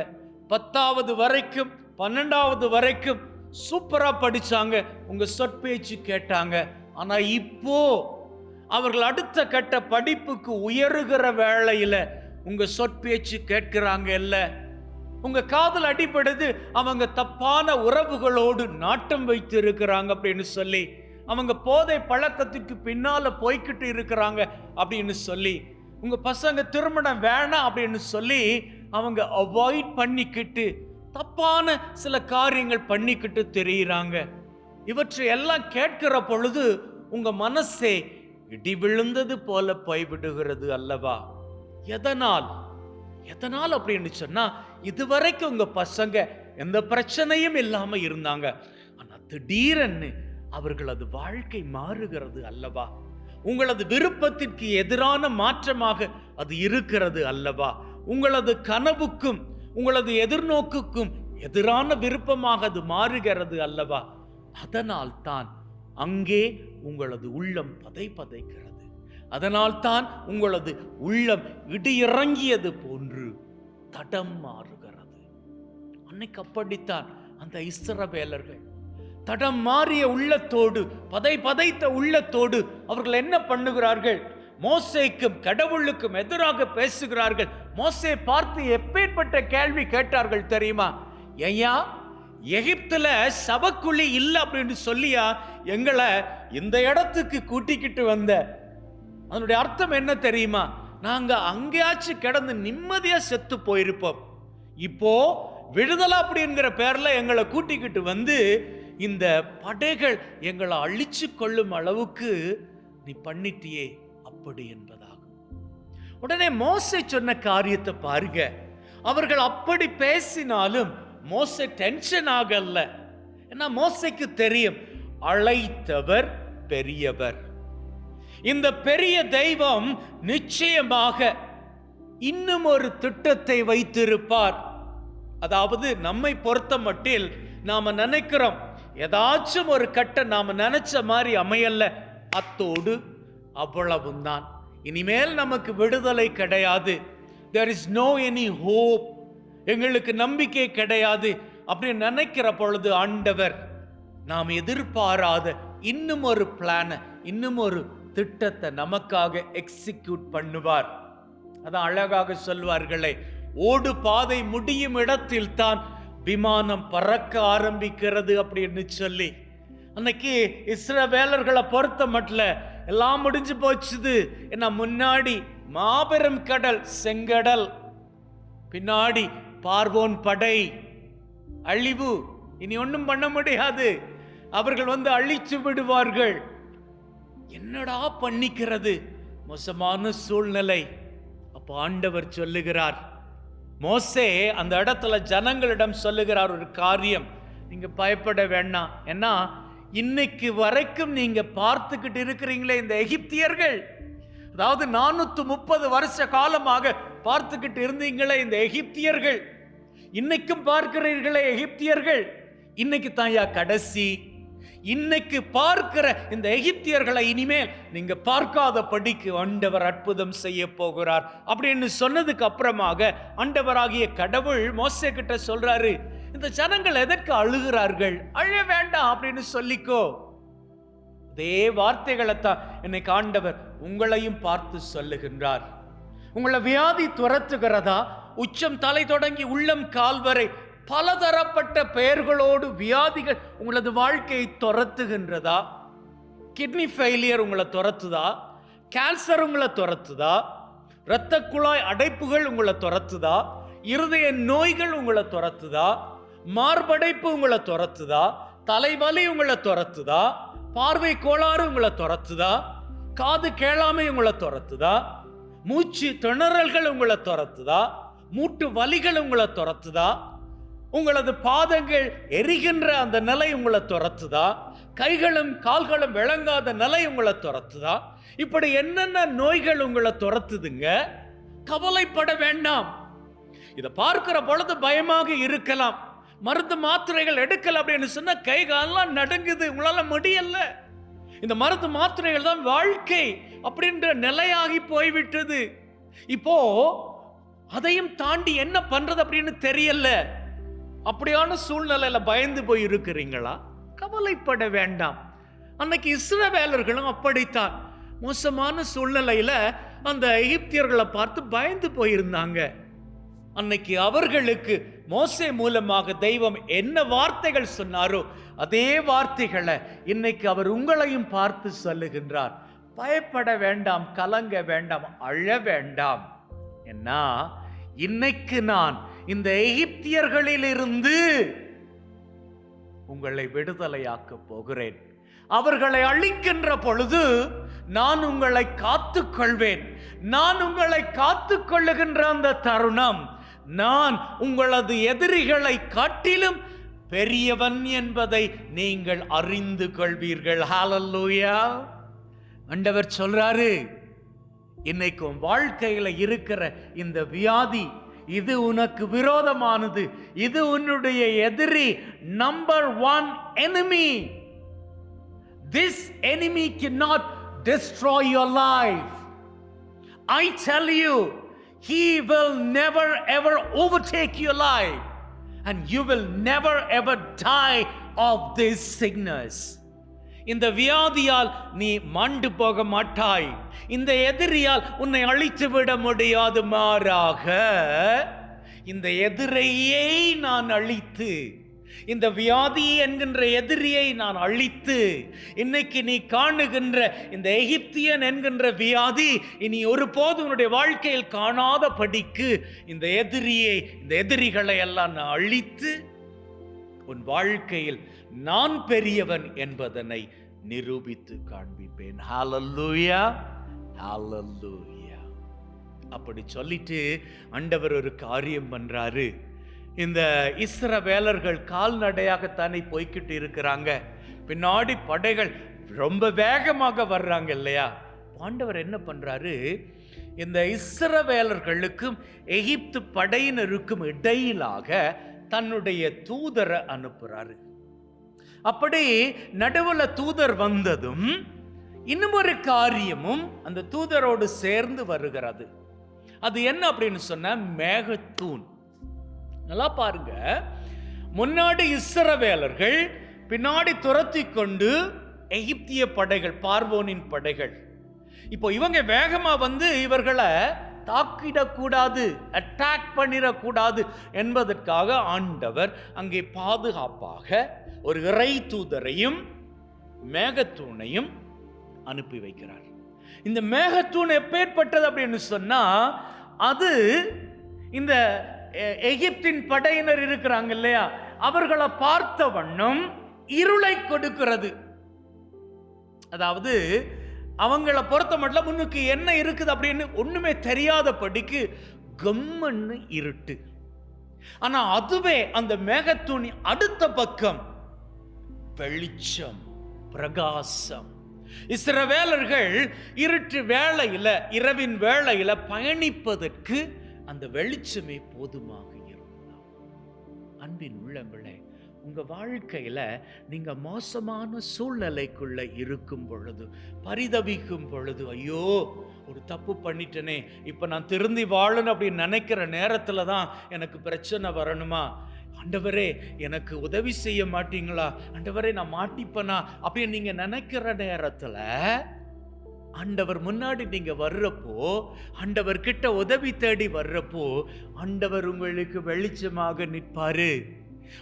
10வது வரைக்கும் 12வது வரைக்கும் சூப்பரா படிச்சாங்க, உங்க சொற்பேச்சு கேட்டாங்க. ஆனா இப்போ அவர்கள் அடுத்த கட்ட படிப்புக்கு உயருகிற வேளையில உங்க சொற்பேச்சு கேட்கிறாங்க இல்ல, உங்க காதல் அடிபடுது, அவங்க தப்பான உறவுகளோடு நாட்டம் வைத்து இருக்கிறாங்க அப்படின்னு சொல்லி, அவங்க போதை பழக்கத்துக்கு பின்னால போய்கிட்டு இருக்கிறாங்க அப்படின்னு சொல்லி, உங்க பசங்க திருமணம் வேணாம் அப்படின்னு சொல்லி அவங்க அவாய்ட் பண்ணிக்கிட்டு தப்பான சில காரியங்கள் பண்ணிக்கிட்டு தெரியுறாங்க. இவற்றை எல்லாம் கேட்கிற பொழுது உங்க மனசே இடி விழுந்தது போல போய்விடுகிறது அல்லவா? எதனால் அப்படின்னு சொன்னா, இதுவரைக்கும் உங்க பசங்க எந்த பிரச்சனையும் இல்லாம இருந்தாங்க, ஆனா திடீரென்னு அவர்களது வாழ்க்கை மாறுகிறது அல்லவா? உங்களது விருப்பத்திற்கு எதிரான மாற்றமாக அது இருக்கிறது அல்லவா? உங்களது கனவுக்கும் உங்களது எதிர்நோக்குக்கும் எதிரான விருப்பமாக அது மாறுகிறது அல்லவா? அதனால் தான் அங்கே உங்களது உள்ளம் பதைக்கிறது. அதனால் தான் உங்களது உள்ளம் இடியிறங்கியது போன்று தடம் மாறுகிறது. அன்னைக்கு அப்படித்தான் அந்த இஸ்ரவேலர்கள் தடம் மாறிய உள்ளத்தோடு, பதைத்த உள்ளத்தோடு அவர்கள் என்ன பண்ணுகிறார்கள்? மோசேக்கும் கடவுளுக்கும் எதிராக பேசுகிறார்கள். மோசே பார்த்து எப்பேற்பட்ட கேள்வி கேட்டார்கள் தெரியுமா? ஐயா, எகிப்துல சபக்குழி இல்ல அப்படின்னு சொல்லியா எங்களை இந்த இடத்துக்கு கூட்டிக்கிட்டு வந்த? அதனுடைய அர்த்தம் என்ன தெரியுமா? நாங்க அங்கேயாச்சும் கிடந்து நிம்மதியா செத்து போயிருப்போம். இப்போ விடுதலை அப்படிங்கிற பேர்ல எங்களை கூட்டிக்கிட்டு வந்து இந்த படைகள் எங்களை அழிச்சு கொள்ளும் அளவுக்கு நீ பண்ணிட்டியே, அப்படி என்பதாகும். உடனே மோசே சொன்ன காரியத்தை பாருங்க. அவர்கள் அப்படி பேசினாலும் மோசே டென்ஷன் ஆகல. ஏன்னா மோசேக்கு தெரியும், அழைத்தவர் பெரியவர். இந்த பெரிய தெய்வம் நிச்சயமாக இன்னும் ஒரு திட்டத்தை வைத்திருப்பார். அதாவது நம்மை பொறுத்த மட்டில் நாம நினைக்கிறோம் ஏதாச்சும் ஒரு கட்டம் நாம நினைச்ச மாதிரி அமையல்ல, அத்தோடு அவ்வளவும் தான். இனிமேல் நமக்கு விடுதலை கிடையாது. there is no any hope, எங்களுக்கு நம்பிக்கை கிடையாது அப்படின்னு நினைக்கிற பொழுது ஆண்டவர் நாம் எதிர்பாராத இன்னும் ஒரு பிளான, இன்னும் ஒரு திட்டத்தை நமக்காக எக்ஸிக்யூட் பண்ணுவார். அதான் அழகாக சொல்வார்களே, ஓடு பாதை முடியும் இடத்தில் தான் விமானம் பறக்க ஆரம்பிக்கிறது அப்படின்னு சொல்லி. அன்னைக்கு இஸ்ரவேலர்களை பொறுத்த மட்டும் எல்லாம் முடிஞ்சு போச்சுது. ஏன்னா முன்னாடி மாபெரும் கடல், செங்கடல், பின்னாடி பார்வோன் படை, அழிவு, இனி ஒன்றும் பண்ண முடியாது, அவர்கள் வந்து அழிச்சு விடுவார்கள். என்னடா பண்ணிக்கிறது? மோசமான சூழ்நிலை. அப்ப ஆண்டவர் சொல்லுகிறார், மோசே அந்த இடத்துல ஜனங்களிடம் சொல்லுகிறார் ஒரு காரியம், நீங்க பயப்பட வேண்டாம். ஏன்னா இன்னைக்கு வரைக்கும் நீங்க பார்த்துக்கிட்டு இருக்கிறீங்களே இந்த எகிப்தியர்கள், அதாவது 430 வருஷ காலமாக பார்த்துக்கிட்டு இருந்தீங்களே இந்த எகிப்தியர்கள், இன்னைக்கும் பார்க்கிறீர்களே எகிப்தியர்கள், இன்னைக்கு தான் கடைசி. இன்னைக்கு பார்க்கிற இந்த எகிப்தியர்களை இனிமேல் நீங்க பார்க்காத படிக்கு ஆண்டவர் அற்புதம் செய்ய போகிறார் அப்படின்னு சொன்னதுக்கு அப்புறமாக ஆண்டவராகிய கடவுள் மோசே கிட்ட சொல்றாரு, இந்த ஜனங்கள் எதற்கு அழுகிறார்கள்? அழ வேண்டாம் அப்படின்னு சொல்லிக்கோ. அதே வார்த்தைகளை தான் இன்னைக்கு ஆண்டவர் உங்களையும் பார்த்து சொல்லுகின்றார். உங்களை வியாதி துரத்துகிறதா? உச்சம் தலை தொடங்கி உள்ளம் கால் வரை பலதரப்பட்ட பெயர்களோடு வியாதிகள் உங்களது வாழ்க்கையை துரத்துகின்றதா? கிட்னி ஃபெயிலியர் உங்களை துரத்துதா? கேன்சர் உங்களை துரத்துதா? இரத்த குழாய் அடைப்புகள் உங்களை துரத்துதா? இருதய நோய்கள் உங்களை துரத்துதா? மார்படைப்பு உங்களை துரத்துதா? தலைவலி உங்களை துரத்துதா? பார்வை கோளாறு உங்களை துரத்துதா? காது கேளாமை உங்களை துரத்துதா? மூச்சு திணறல்கள் உங்களை துரத்துதா? மூட்டு வலிகள் உங்களை துரத்துதா? உங்களது பாதங்கள் எரிகின்ற அந்த நிலை உங்களை துரத்துதா? கைகளும் கால்களும் விளங்காத நிலை உங்களை துரத்துதா? இப்படி என்னென்ன நோய்கள் உங்களை துரத்துதுங்க? கவலைப்பட வேண்டாம். இதை பார்க்கிற பொழுது பயமாக இருக்கலாம். மருந்து மாத்திரைகள் எடுக்கல அப்படின்னு சொன்னா கை காலெல்லாம் நடுங்குது, உங்களால முடியல. இந்த மருந்து மாத்திரைகள் தான் வாழ்க்கை அப்படின்ற நிலையாகி போய்விட்டது. இப்போ அதையும் தாண்டி என்ன பண்றது அப்படின்னு தெரியல. அப்படியான சூழ்நிலையில பயந்து போய் இருக்கிறீங்களா? கவலைப்பட வேண்டாம். அன்னைக்கு இஸ்ரவேலர்களும் அப்படித்தான் மோசமான சூழ்நிலையில அந்த எகிப்தியர்களை பார்த்து பயந்து போயிருந்தாங்க. அன்னைக்கு அவர்களுக்கு மோசே மூலமாக தெய்வம் என்ன வார்த்தைகள் சொன்னாரோ அதே வார்த்தைகளை இன்னைக்கு அவர் உங்களையும் பார்த்து சொல்லுகின்றார். பயப்பட வேண்டாம், கலங்க வேண்டாம், அழ வேண்டாம். ஏன்னா இன்னைக்கு நான் இந்த எகிப்தியர்களிலிருந்து உங்களை விடுதலையாக்க போகிறேன். அவர்களை அழிக்கின்ற பொழுது நான் உங்களை காத்துக் கொள்வேன். நான் உங்களை காத்துக் கொள்ளுகின்ற அந்த தருணம் நான் உங்களது எதிரிகளை காட்டிலும் பெரியவன் என்பதை நீங்கள் அறிந்து கொள்வீர்கள். ஹல்லேலூயா. ஆண்டவர் சொல்றாரு, இன்னைக்கு உன் வாழ்க்கையில இருக்கிற இந்த வியாதி, இது உனக்கு விரோதமானது, இது உன்னுடைய எதிரி, number 1 enemy. This enemy cannot destroy your life. I tell you, he will never ever overtake your life, and you will never ever die of this sickness. இந்த வியாதியால் நீ மாண்டு போக மாட்டாய். இந்த எதிரியால் உன்னை அழித்து விட முடியாது. மாறாக இந்த எதிரியை நான் அழித்து, இந்த வியாதி என்கின்ற எதிரியை நான் அழித்து, இன்னைக்கு நீ காணுகின்ற இந்த எகிப்தியன் என்கின்ற வியாதி இனி ஒருபோதும் உன்னுடைய வாழ்க்கையில் காணாத படிக்கு இந்த எதிரியை, இந்த எதிரிகளை எல்லாம் நான் அழித்து உன் வாழ்க்கையில் நான் பெரியவன் என்பதனை நிரூபித்து காண்பிப்பேன். ஹல்லேலூயா, ஹல்லேலூயா. அப்படி சொல்லிட்டு ஆண்டவர் ஒரு காரியம் பண்றாரு. இந்த இஸ்ரவேலர்கள் கால்நடையாகத்தானே போய்கிட்டு இருக்கிறாங்க. பின்னாடி படைகள் ரொம்ப வேகமாக வர்றாங்க இல்லையா? ஆண்டவர் என்ன பண்றாரு, இந்த இஸ்ரவேலர்களுக்கும் எகிப்து படையினருக்கும் இடையிலாக தன்னுடைய தூதரை அனுப்புறாரு. அப்படி நடுவுல தூதர் வந்ததும் இன்னும் ஒரு காரியமும் அந்த தூதரோடு சேர்ந்து வருகிறது. அது என்ன அப்படின்னு சொன்ன, மேகத்தூண். நல்லா பாருங்க, முன்னாடி இஸ்ரவேலர்கள், பின்னாடி துரத்தி கொண்டு எகிப்திய படைகள், பார்வோனின் படைகள். இப்போ இவங்க வேகமா வந்து இவர்களை தாக்கிடக்கூடாது, அட்டாக் பண்ணிடக்கூடாது என்பதற்காக ஆண்டவர் அங்கே பாதுகாப்பாக ஒரு இறை தூதரையும் மேகத்தூணையும் அனுப்பி வைக்கிறார். இந்த மேகத்தூண் எப்பேற்பட்டது அப்படின்னு சொன்னா, அது இந்த எகிப்தின் படையினர் இருக்கிறாங்க இல்லையா, அவர்களை பார்த்த வண்ணம் இருளை கொடுக்கிறது. அதாவது அவங்கள பொறுத்த மட்டும் முன்னுக்கு என்ன இருக்குது அப்படின்னு ஒண்ணுமே தெரியாதபடிக்கு கம்மன்னு இருட்டு. ஆனா அதுவே அந்த மேகத்தூணி அடுத்த பக்கம் வெளிச்சம், பிரகாசம். இஸ்ரவேலர்கள் இருட்டு வேளையில, இரவின் வேளையில பயணிப்பதற்கு அந்த வெளிச்சமே போதுமாக இருந்தார். அன்பின் உள்ளங்களே, உங்க வாழ்க்கையில நீங்க மோசமான சூழ்நிலைக்குள்ள இருக்கும் பொழுது, பரிதவிக்கும் பொழுது, ஐயோ ஒரு தப்பு பண்ணிட்டனே, இப்ப நான் திருந்தி வாழணும் அப்படின்னு நினைக்கிற நேரத்துல தான் எனக்கு பிரச்சனை வரணுமா, ஆண்டவரே எனக்கு உதவி செய்ய மாட்டீங்களா, ஆண்டவரே நான் மாட்டிப்பனா அப்படின்னு நீங்க நினைக்கிற நேரத்துல ஆண்டவர் முன்னாடி நீங்க வர்றப்போ, ஆண்டவர் கிட்ட உதவி தேடி வர்றப்போ, ஆண்டவர் உங்களுக்கு வெளிச்சமாக நிற்பாரு.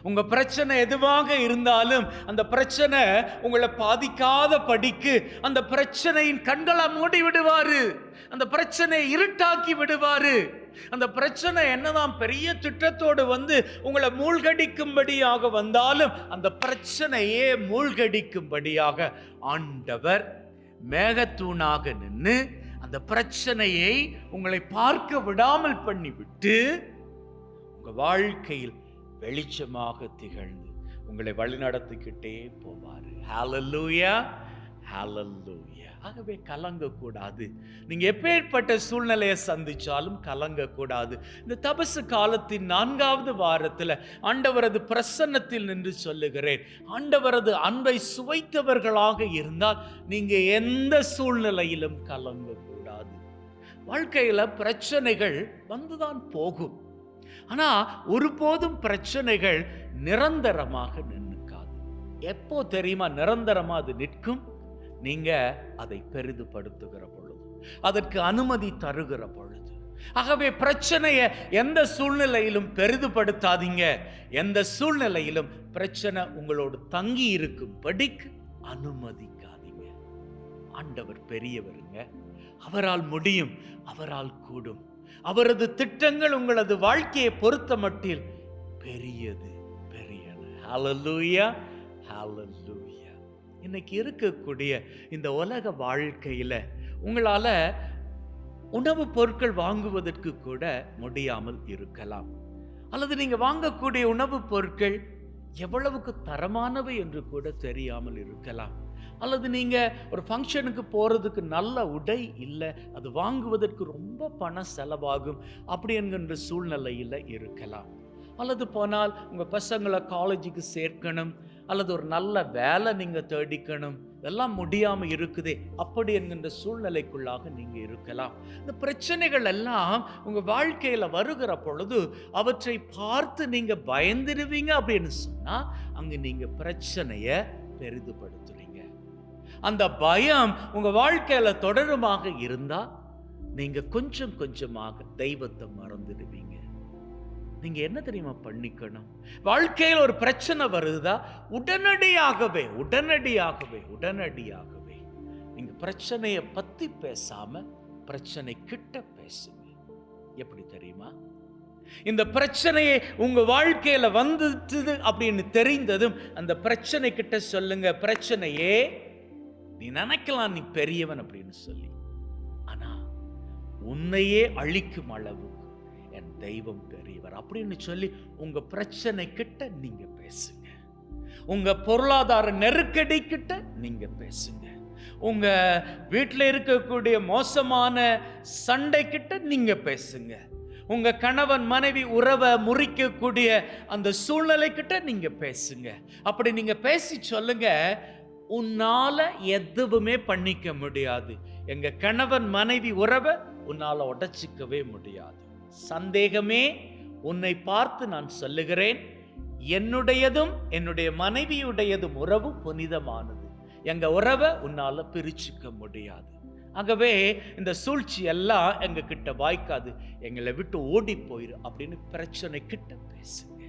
உங்க பிரச்சனை எதுவாக இருந்தாலும் அந்த பிரச்சனை உங்களை பாதிக்காத படிக்கு அந்த பிரச்சனையின் கண்களை மூடி விடுவாரு, அந்த பிரச்சனை இருட்டாக்கி விடுவாரு. அந்த பிரச்சனை என்னதான் பெரிய திட்டத்தோடு வந்து உங்களை மூழ்கடிக்கும்படியாக வந்தாலும் அந்த பிரச்சனையே மூழ்கடிக்கும்படியாக ஆண்டவர் மேகத்தூணாக நின்று அந்த பிரச்சனையை உங்களை பார்க்க விடாமல் பண்ணிவிட்டு உங்க வாழ்க்கையில் வெளிச்சமாக திகழ்ந்து உங்களை வழிநடத்திக்கிட்டே போவாரு. ஹல்லேலூயா, ஹல்லேலூயா. ஆகவே கலங்கக்கூடாது. நீங்க எப்பேற்பட்ட சூழ்நிலையை சந்திச்சாலும் கலங்கக்கூடாது. இந்த தபசு காலத்தின் 4வது வாரத்தில் ஆண்டவரது பிரசன்னத்தில் நின்று சொல்லுகிறேன், ஆண்டவரது அன்பை சுவைத்தவர்களாக இருந்தால் நீங்க எந்த சூழ்நிலையிலும் கலங்கக்கூடாது. வாழ்க்கையில பிரச்சனைகள் வந்துதான் போகும். ஆனா ஒருபோதும் பிரச்சனைகள் நிரந்தரமாக நிற்காது. எப்போ தெரியுமா நிரந்தரமா அது நிற்கும்? நீங்க அதை பெரிதுபடுத்துகிற பொழுது, அதற்கு அனுமதி தருகிற பொழுது. ஆகவே பிரச்சனையை எந்த சூழ்நிலையிலும் பெரிதுபடுத்தாதீங்க. எந்த சூழ்நிலையிலும் பிரச்சனை உங்களோடு தங்கி இருக்கும்படிக்கு அனுமதிக்காதீங்க. ஆண்டவர் பெரியவருங்க, அவரால் முடியும், அவரால் கூடும். அவரது திட்டங்கள் உங்களது வாழ்க்கையை பொறுத்த மட்டில் பெரியது, பெரியது. ஹல்லேலூயா, ஹல்லேலூயா. இன்னைக்கு இருக்கக்கூடிய இந்த உலக வாழ்க்கையில உங்களால உணவுப் பொருட்கள் வாங்குவதற்கு கூட முடியாமல் இருக்கலாம். அல்லது நீங்க வாங்கக்கூடிய உணவுப் பொருட்கள் எவ்வளவுக்கு தரமானவை என்று கூட தெரியாமல் இருக்கலாம். அல்லது நீங்க ஒரு ஃபங்க்ஷனுக்கு போறதுக்கு நல்ல உடை இல்லை, அது வாங்குவதற்கு ரொம்ப பணம் செலவாகும் அப்படி என்கின்ற சூழ்நிலையில் இருக்கலாம். அல்லது போனால் உங்க பசங்களை காலேஜுக்கு சேர்க்கணும், அல்லது ஒரு நல்ல வேலை நீங்க தேடிக்கணும், இதெல்லாம் முடியாம இருக்குதே, அப்படி என்கின்ற சூழ்நிலைக்குள்ளாக நீங்க இருக்கலாம். இந்த பிரச்சனைகள் எல்லாம் உங்க வாழ்க்கையில வருகிற பொழுது அவற்றை பார்த்து நீங்க பயந்துடுவீங்க அப்படின்னு சொன்னா அங்க நீங்க பிரச்சனைய பெரிதுபடுத்துறீங்க. அந்த பயம் உங்க வாழ்க்கையில தொடருமாக இருந்தா நீங்க கொஞ்சம் கொஞ்சமாக தெய்வத்தை மறந்துடுவீங்க. நீங்க என்ன தெரியுமா பண்ணிக்கணும்? வாழ்க்கையில் ஒரு பிரச்சனை வருதா, உடனடியாகவே நீங்க பிரச்சனையை பத்தி பேசாம பிரச்சனை கிட்ட பேசுங்க. எப்படி தெரியுமா? இந்த பிரச்சனையை உங்க வாழ்க்கையில வந்துட்டு அப்படின்னு தெரிந்ததும் அந்த பிரச்சனை கிட்ட சொல்லுங்க, பிரச்சனையே நீ நினைக்கலாம் நீ பெரியவன் அப்படின்னு சொல்லி, ஆனா உன்னையே அழிக்கும் அளவுக்கு என் தெய்வம் பெரியவர் அப்படின்னு சொல்லி உங்க பிரச்சனை கிட்ட நீங்க பேசுங்க. உங்க பொருளாதார நெருக்கடி கிட்ட நீங்க பேசுங்க. உங்க வீட்டில் இருக்கக்கூடிய மோசமான சண்டை கிட்ட நீங்க பேசுங்க. உங்க கணவன் மனைவி உறவை முறிக்கக்கூடிய அந்த சூழ்நிலை கிட்ட நீங்க பேசுங்க. அப்படி நீங்க பேசி சொல்லுங்க, உன்னால எதுவுமே பண்ணிக்க முடியாது, எங்க கணவன் மனைவி உறவை உன்னால உடைச்சிக்கவே முடியாது. சந்தேகமே, உன்னை பார்த்து நான் சொல்லுகிறேன், என்னுடையதும் என்னுடைய மனைவியுடையதும் உறவு புனிதமானது, எங்க உறவை உன்னால பிரிச்சுக்க முடியாது. ஆகவே இந்த சூழ்ச்சி எல்லாம் எங்க கிட்ட வாய்க்காது, எங்களை விட்டு ஓடி போயிரு அப்படின்னு பிரச்சனை கிட்ட பேசுங்க.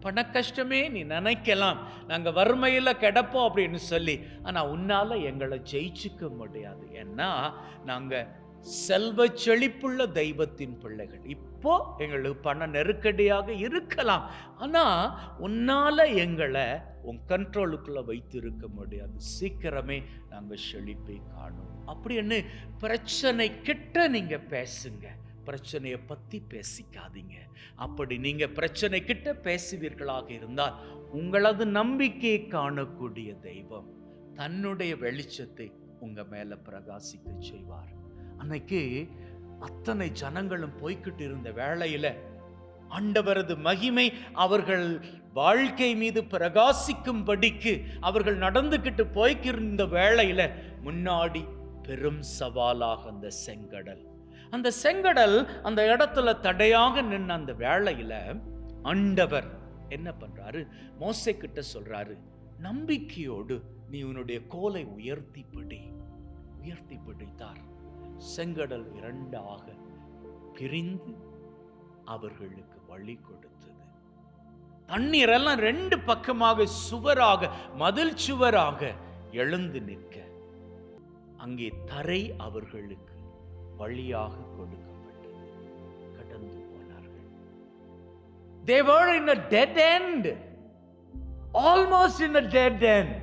பண கஷ்டமே நீ நினைக்கலாம் நாங்க வறுமையில கிடப்போம் அப்படின்னு சொல்லி, ஆனா உன்னால எங்களை ஜெயிச்சுக்க முடியாது. ஏன்னா நாங்க செல்வ செழிப்புள்ள தெய்வத்தின் பிள்ளைகள். இப்போ எங்களுக்கு பண நெருக்கடியாக இருக்கலாம், ஆனா உன்னால எங்களை உன் கண்ட்ரோலுக்குள்ள வைத்திருக்க முடியாது. சீக்கிரமே நாங்க செழிப்பை காணும் அப்படின்னு பிரச்சனை கிட்ட நீங்க பேசுங்க. பிரச்சனையை பத்தி பேசிக்காதீங்க. அப்படி நீங்க பிரச்சனை கிட்ட பேசுவீர்களாக இருந்தால் உங்களது நம்பிக்கையை காணக்கூடிய தெய்வம் தன்னுடைய வெளிச்சத்தை உங்க மேல பிரகாசிக்க செய்வார். அன்னைக்கு அத்தனை ஜனங்களும் போய்கிட்டு இருந்த வேளையில ஆண்டவரது மகிமை அவர்கள் வாழ்க்கை மீது பிரகாசிக்கும்படிக்கு அவர்கள் நடந்துகிட்டு போய்க்கிருந்த வேளையில முன்னாடி பெரும் சவாலாக அந்த செங்கடல் அந்த இடத்துல தடையாக நின்ன அந்த வேளையில ஆண்டவர் என்ன பண்றாரு, மோசே கிட்ட சொல்றாரு, நம்பிக்கையோடு நீ உன்னுடைய கோலை உயர்த்தி பிடித்தார். செங்கடல் இரண்டாக பிரிந்து அவர்களுக்கு வழி கொடுத்தது. தண்ணீர் எல்லாம் ரெண்டு பக்கமாக சுவராக, மதில் சுவராக எழுந்து நிற்க அங்கே தரை அவர்களுக்கு வழியாக கொடுக்கப்பட்டது. கடந்து போனார்கள். They were in a dead end, almost in a dead end,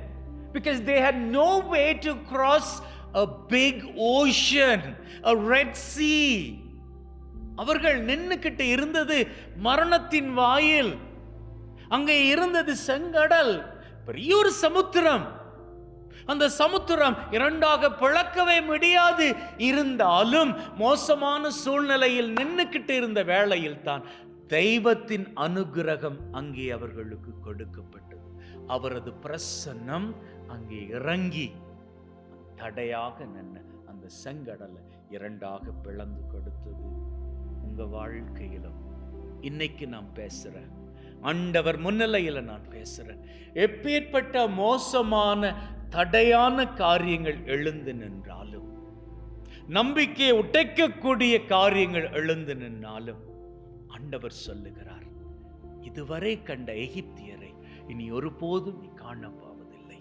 because they had no way to cross a big ocean, a Red Sea. அவர்கள் நின்னுக்கிட்டு இருந்தது மரணத்தின் வாயில். அங்கே இருந்தது செங்கடல், பெரிய ஒரு சமுத்திரம். அந்த சமுத்திரம் இரண்டாக பிளக்கவே முடியாது. இருந்தாலும் மோசமான சூழ்நிலையில் நின்னுக்கிட்டு இருந்த வேளையில் தான் தெய்வத்தின் அனுகிரகம் அங்கே அவர்களுக்கு கொடுக்கப்பட்டது. அவரது பிரசன்னம் அங்கே இறங்கி தடையாக நின்ன அந்த செங்கடலை இரண்டாக பிளந்து கொடுத்தது. உங்க வாழ்க்கையிலும் இன்னைக்கு நான் பேசுறேன், ஆண்டவர் முன்னிலையில நான் பேசுறேன். எப்பேற்பட்ட மோசமான தடையான காரியங்கள் எழுந்து நின்றாலும், நம்பிக்கையை உடைக்கக்கூடிய காரியங்கள் எழுந்து நின்றாலும் ஆண்டவர் சொல்லுகிறார், இதுவரை கண்ட எகிப்தியரை இனி ஒருபோதும் நீ காணப்போவதில்லை.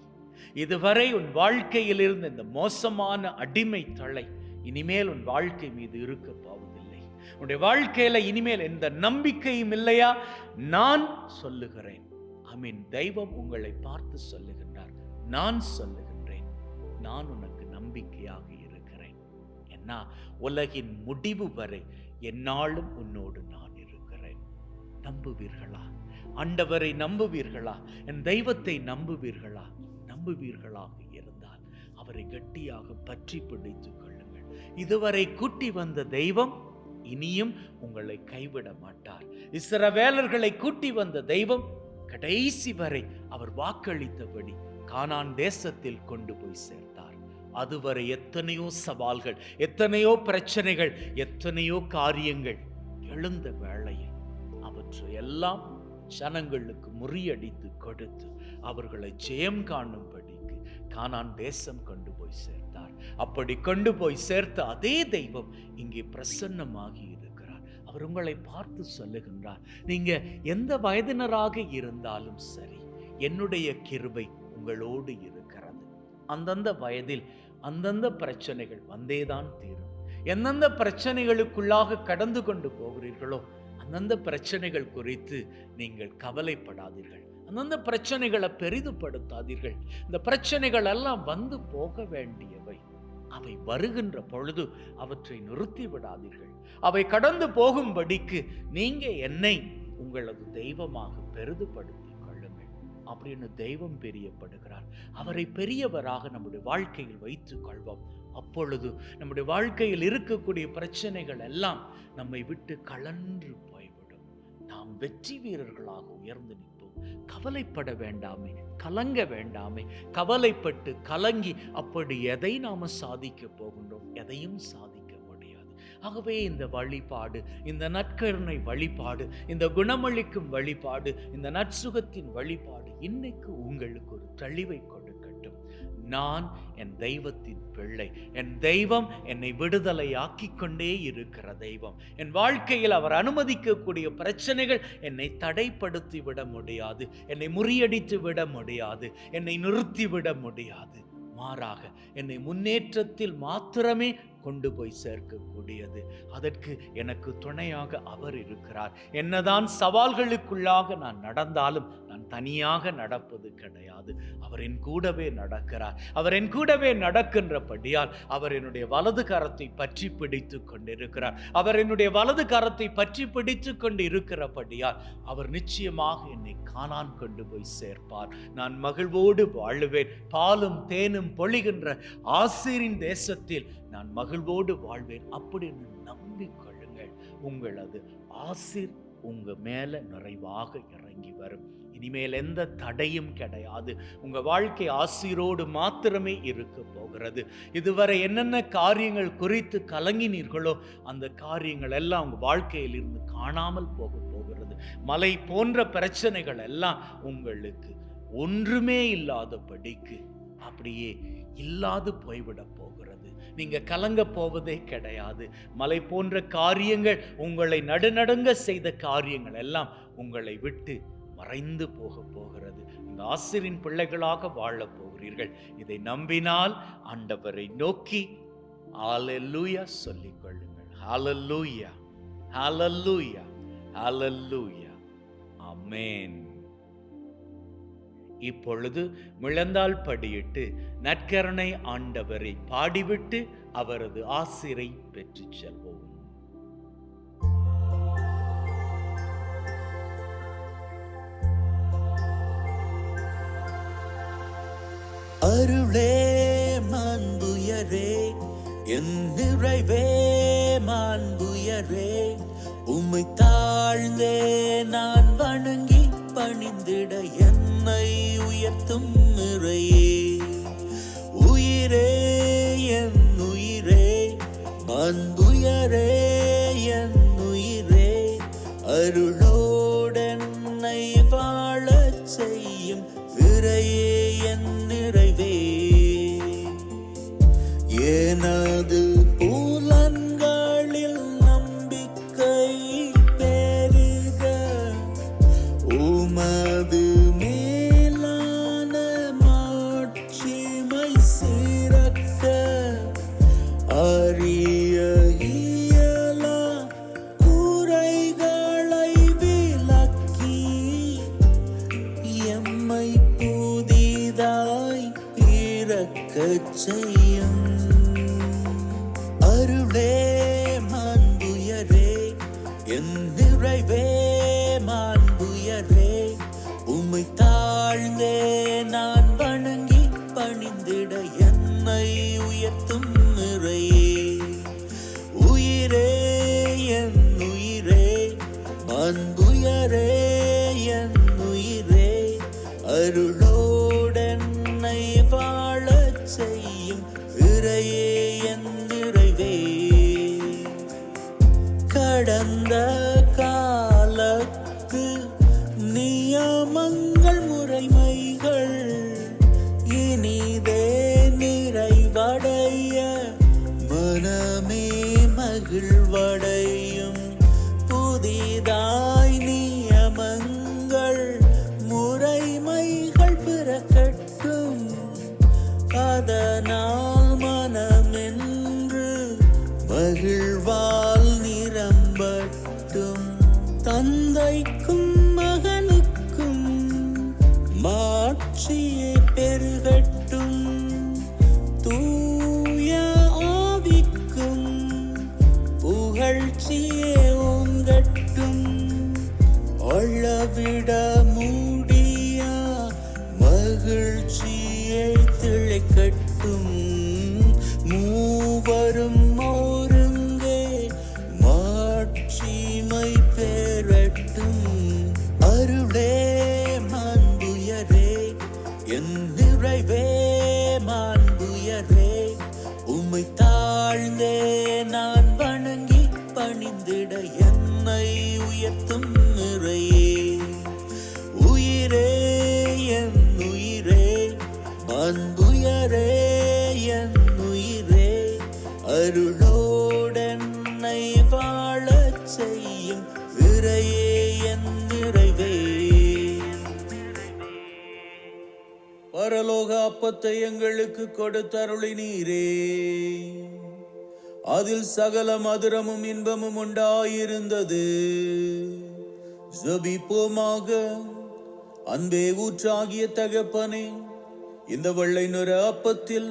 இதுவரை உன் வாழ்க்கையில் இருந்த இந்த மோசமான அடிமை தலை இனிமேல் உன் வாழ்க்கை மீது இருக்க போவதில்லை. உன்னுடைய வாழ்க்கையில இனிமேல் எந்த நம்பிக்கையும் இல்லையா? நான் சொல்லுகிறேன், ஆமீன். தெய்வம் உங்களை பார்த்து சொல்லுகின்றார், நான் சொல்லுகின்றேன், நான் உனக்கு நம்பிக்கையாக இருக்கிறேன். என்ன, உலகின் முடிவு வரை என்னாலும் உன்னோடு நான் இருக்கிறேன். நம்புவீர்களா? ஆண்டவரை நம்புவீர்களா? என் தெய்வத்தை நம்புவீர்களா? நம்புவீர்களாக இருந்தால் அவரை கட்டியாக பற்றி பிடித்துக் கொள்ளுங்கள். இதுவரை கூட்டி வந்த தெய்வம் இனியும் உங்களை கைவிட மாட்டார். இஸ்ரவேலர்களை கூட்டி வந்த தெய்வம் கடைசி வரை அவர் வாக்களித்தபடி கானான் தேசத்தில் கொண்டு போய் சேர்த்தார். அதுவரை எத்தனையோ சவால்கள், எத்தனையோ பிரச்சனைகள், எத்தனையோ காரியங்கள் எழுந்த வேளையில் அவற்றை எல்லாம் ஜனங்களுக்கு முறியடித்து கொடுத்து அவர்களை ஜெயம் காணும்படிக்கு கானான் தேசம் கொண்டு போய் சேர்த்தார். அப்படி கொண்டு போய் சேர்த்த அதே தெய்வம் இங்கே பிரசன்னமாகி இருக்கிறார். அவர் உங்களை பார்த்து சொல்லுகின்றார், நீங்க எந்த வயதினராக இருந்தாலும் சரி, என்னுடைய கிருபை உங்களோடு இருக்கிறது. அந்தந்த வயதில் அந்தந்த பிரச்சனைகள் வந்தேதான் தீரும். எந்தெந்த பிரச்சனைகளுக்குள்ளாக கடந்து கொண்டு போகிறீர்களோ அந்தந்த பிரச்சனைகள் குறித்து நீங்கள் கவலைப்படாதீர்கள். அந்தந்த பிரச்சனைகளை பெரிதுபடுத்தாதீர்கள். இந்த பிரச்சனைகள் எல்லாம் வந்து போக வேண்டியவை. அவை வருகின்ற பொழுது அவற்றை நிறுத்தி விடாதீர்கள். அவை கடந்து போகும்படிக்கு நீங்க என்னை உங்களது தெய்வமாக பெரிதுபடுத்திக் கொள்ளுங்கள் அப்படின்னு தெய்வம் பிரியப்படுகிறார். அவரை பெரியவராக நம்முடைய வாழ்க்கையில் வைத்துக் கொள்வோம். அப்பொழுது நம்முடைய வாழ்க்கையில் இருக்கக்கூடிய பிரச்சனைகள் எல்லாம் நம்மை விட்டு கலன்று போய்விடும். நாம் வெற்றி வீரர்களாக உயர்ந்து நிற்போம். கவலைப்பட வேண்டாமே, கலங்க வேண்டாமே. கவலைப்பட்டு கலங்கி அப்படி எதை நாம சாதிக்க போகின்றோம்? எதையும் சாதிக்க முடியாது. ஆகவே இந்த வழிபாடு, இந்த நற்கருணை வழிபாடு, இந்த குணமளிக்கும் வழிபாடு, இந்த நற்சுகத்தின் வழிபாடு இன்னைக்கு உங்களுக்கு ஒரு தெளிவை கொடுக்கட்டும். நான் என் தெய்வத்தின் பிள்ளை. என் தெய்வம் என்னை விடுதலை ஆக்கிக் கொண்டே இருக்கிற தெய்வம். என் வாழ்க்கையில் அவர் அனுமதிக்கக்கூடிய பிரச்சனைகள் என்னை தடைப்படுத்தி விட முடியாது, என்னை முறியடித்து விட முடியாது, என்னை நிறுத்திவிட முடியாது. மாறாக என்னை முன்னேற்றத்தில் மாத்திரமே கொண்டு போய் சேர்க்கக்கூடியது. அதற்கு எனக்கு துணையாக அவர் இருக்கிறார். என்னதான் சவால்களுக்குள்ளாக நான் நடந்தாலும் நான் தனியாக நடப்பது கிடையாது. அவர் என் கூடவே நடக்கிறார். அவர் என் கூடவே நடக்கின்றபடியால் அவர் என்னுடைய வலது கரத்தை பற்றி பிடித்து கொண்டிருக்கிறார். அவர் என்னுடைய வலது கரத்தை பற்றி பிடித்து கொண்டு இருக்கிறபடியால் அவர் நிச்சயமாக என்னை கானான் கொண்டு போய் சேர்ப்பார். நான் மகிழ்வோடு வாழுவேன். பாலும் தேனும் பொழிகின்ற ஆசீரின் தேசத்தில் நான் மகிழ்வோடு வாழ்வேன் அப்படின்னு நம்பிக்கொள்ளுங்கள். உங்களது ஆசீர் உங்க மேல நிறைவாக இறங்கி வரும். இனிமேல் எந்த தடையும் கிடையாது. உங்க வாழ்க்கை ஆசீரோடு மாத்திரமே இருக்க போகிறது. இதுவரை என்னென்ன காரியங்கள் குறித்து கலங்கினீர்களோ அந்த காரியங்கள் எல்லாம் உங்க வாழ்க்கையில் இருந்து காணாமல் போக போகிறது. மலை போன்ற பிரச்சனைகள் எல்லாம் உங்களுக்கு ஒன்றுமே இல்லாதபடிக்கு அப்படியே இல்லாது போய்விட போகிறது. நீங்க கலங்க போவதே கிடையாது. மலை போன்ற காரியங்கள், உங்களை நடுநடுங்க செய்த காரியங்கள் எல்லாம் உங்களை விட்டு மறைந்து போக போகிறது. இந்த ஆசீரின் பிள்ளைகளாக வாழ போகிறீர்கள். இதை நம்பினால் ஆண்டவரை நோக்கி ஹல்லேலூயா சொல்லிக் கொள்ளுங்கள். ஹல்லேலூயா, ஹல்லேலூயா, ஹல்லேலூயா, ஆமென். இப்பொழுது முழந்தாள் படியிட்டு நற்கருணை ஆண்டவரை பாடிவிட்டு அவரது ஆசிரை பெற்று செல்வோம். அருளே மாண்புயரே, என் நிறைவே மாண்புயரே, உம்மை தாழ்ந்தே நான் வணங்கி பணிந்திட என்னை உயர்த்தும் நிறையே. உயிரே என் உயிரே, மாண்புயரே என் உயிரே, அருளோடென்னை வாழச் செய்யும் விரையே என் நிறைவே. எனது புலன்களில் நம்பிக்கை பெருக, உமது மேலான மாட்சிமை சிறக்க, அறிய இயலா குறைகளை விலக்கி, எம்மை புதிதாய் பிறக்கச் செய்யும். அருளே மாண்புயரே, என் நிறைவே மாண்புயரே, உம்மை தாழ்ந்தே நான் வணங்கி பணிந்திட என்னை உயர்த்தும் நிறையே. உயிரே என் உயிரே, மாண்புயரே என் உயிரே, அருளோடென்னை வாழச் செய்யும் இறையே என் நிறைவே. கடந்த காலத்து நியமங்கள் முறைமைகள் இனிதே நிறைவடைய மனமே மகிழ்வடையும். புதிதாய் நியமங்கள் முறைமைகள் பிறக்கட்டும், அதனால் மனமென்று மகிழ்வால் நிரம்பட்டும். தந்தைக்கும் மகனுக்கும் மாட்சியே பெருகட்டும், தூய ஆவிக்கும் புகழ்ச்சியே ஓங்கட்டும். அளவிட முடியா மகிழ்ச்சியை திளைக்கட்டும், மூவரும் ஒருங்கே மாட்சிமை பெறட்டும். அருளே மாண்புயரே என் நிறைவே, மாண்புயரே உம்மை தாழ்ந்தே நான் வணங்கி பணிந்திட என்னை உயர்த்தும் நிறையே. உயிரே என் உயிரே, மாண்புயரே என் உயிரே, அருளோடென்னை வாழச் செய்யும் இறையே என் நிறைவே. பரலோக அப்பத்தை எங்களுக்கு கொடுத்தருளினீரே, அதில் சகல மதுரமும் இன்பமும் உண்டாயிருந்தது. ஜெபிப்போமாக. அன்பே ஊற்றாகிய தகப்பனே, இந்த வெள்ளை நிற அப்பத்தில்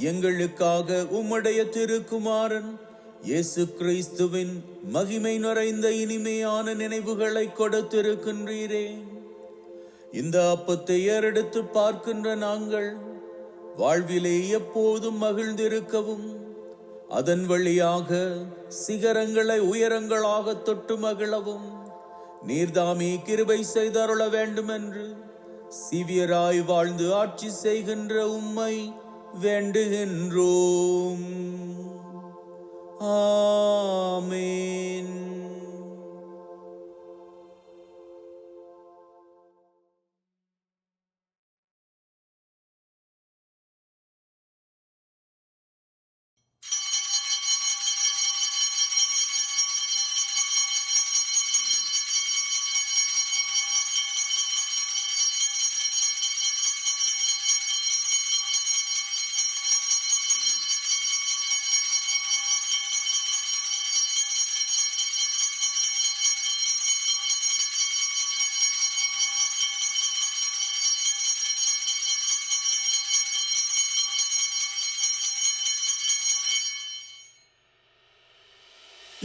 எங்களுக்காக உம்முடைய திருக்குமாரன் இயேசு கிறிஸ்துவின் மகிமை நிறைந்த இனிமையான நினைவுகளை கொடுத்திருக்கின்றீரே. இந்த அப்பத்தை ஏறெடுத்து பார்க்கின்ற நாங்கள் வாழ்விலே எப்போதும் மகிழ்ந்திருக்கவும், அதன் வழியாக சிகரங்களை உயரங்களாக தொட்டு மகிழவும் நீர்தாமே கிருபை செய்தருள வேண்டும் என்று சிவியராய் வாழ்ந்து ஆட்சி செய்கின்ற உம்மை வேண்டுகின்றோம். ஆமென்.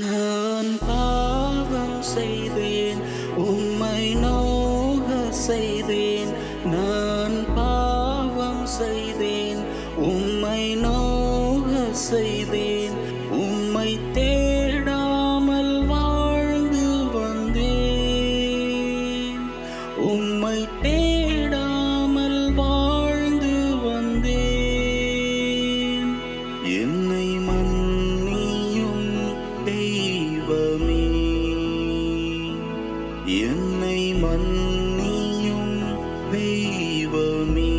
நான் பாவம் செய்தேன், உம்மை நோக செய்தேன். நான் பாவம் செய்தேன், உம்மை நோக செய்தேன். உம்மை தேடாமல் வாழ்ந்து வந்தேன், உம்மை தேடாமல் வாழ்ந்து வந்தேன். என்னை மன்னியும் தெய்வமே, என்னை மன்னியும் தெய்வமே.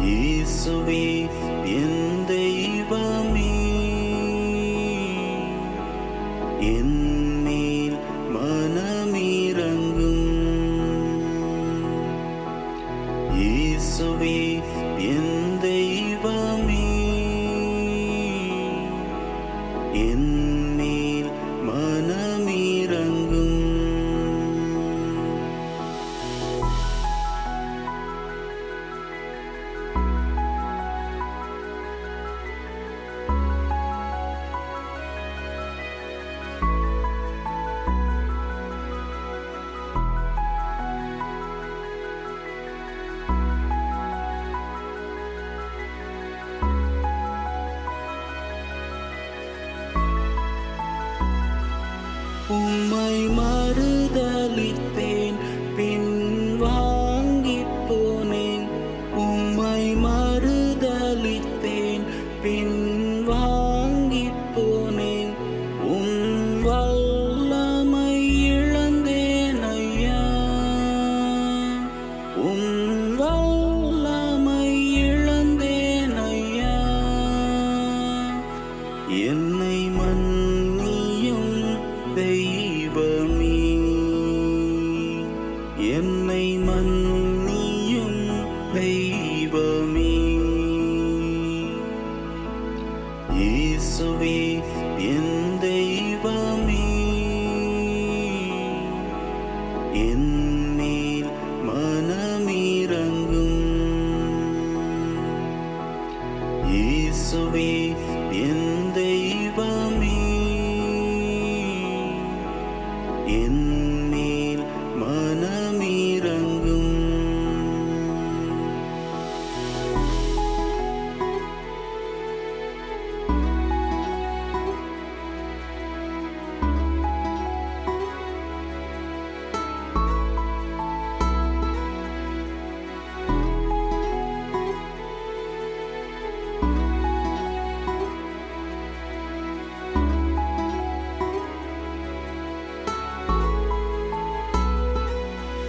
இயேசுவே என் தெய்வமே, என் மேல் மனமிரங்கும். இயேசுவே என் தெய்வமே, என் மேல் மனமிரங்கும். தெய்வமே. இயேசுவே என் தெய்வமே, என் மேல் மனமிரங்கும். இயேசுவே என் தெய்வமே, என் மேல் மனமிரங்கும்.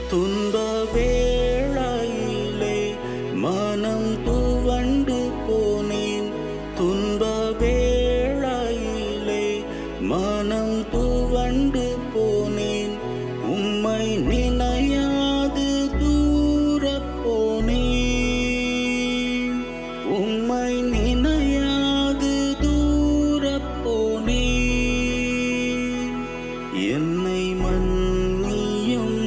துன்ப வேளையிலே மனம் துவண்டு போனேன். துன்ப வேளையிலே மனம் துவண்டு போனேன். உம்மை நினையாது தூரப் போனேன். உம்மை நினையாது தூரப் போனேன். என்னை மன்னியும்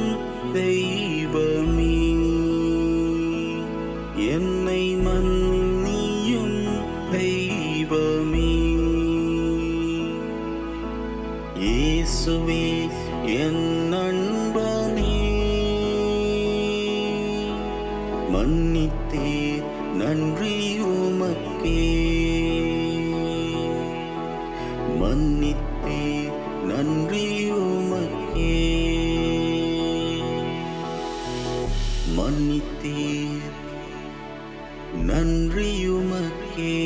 தெய்வமே, என்னை மன்னியும் தெய்வமே. இயேசுவே என் நண்பனே, மன்னித்தீர் நன்றி உமக்கே. மன்னித்தீர் நன்றி உமக்கே. மன்னித்தீர் நன்றி உமக்கே.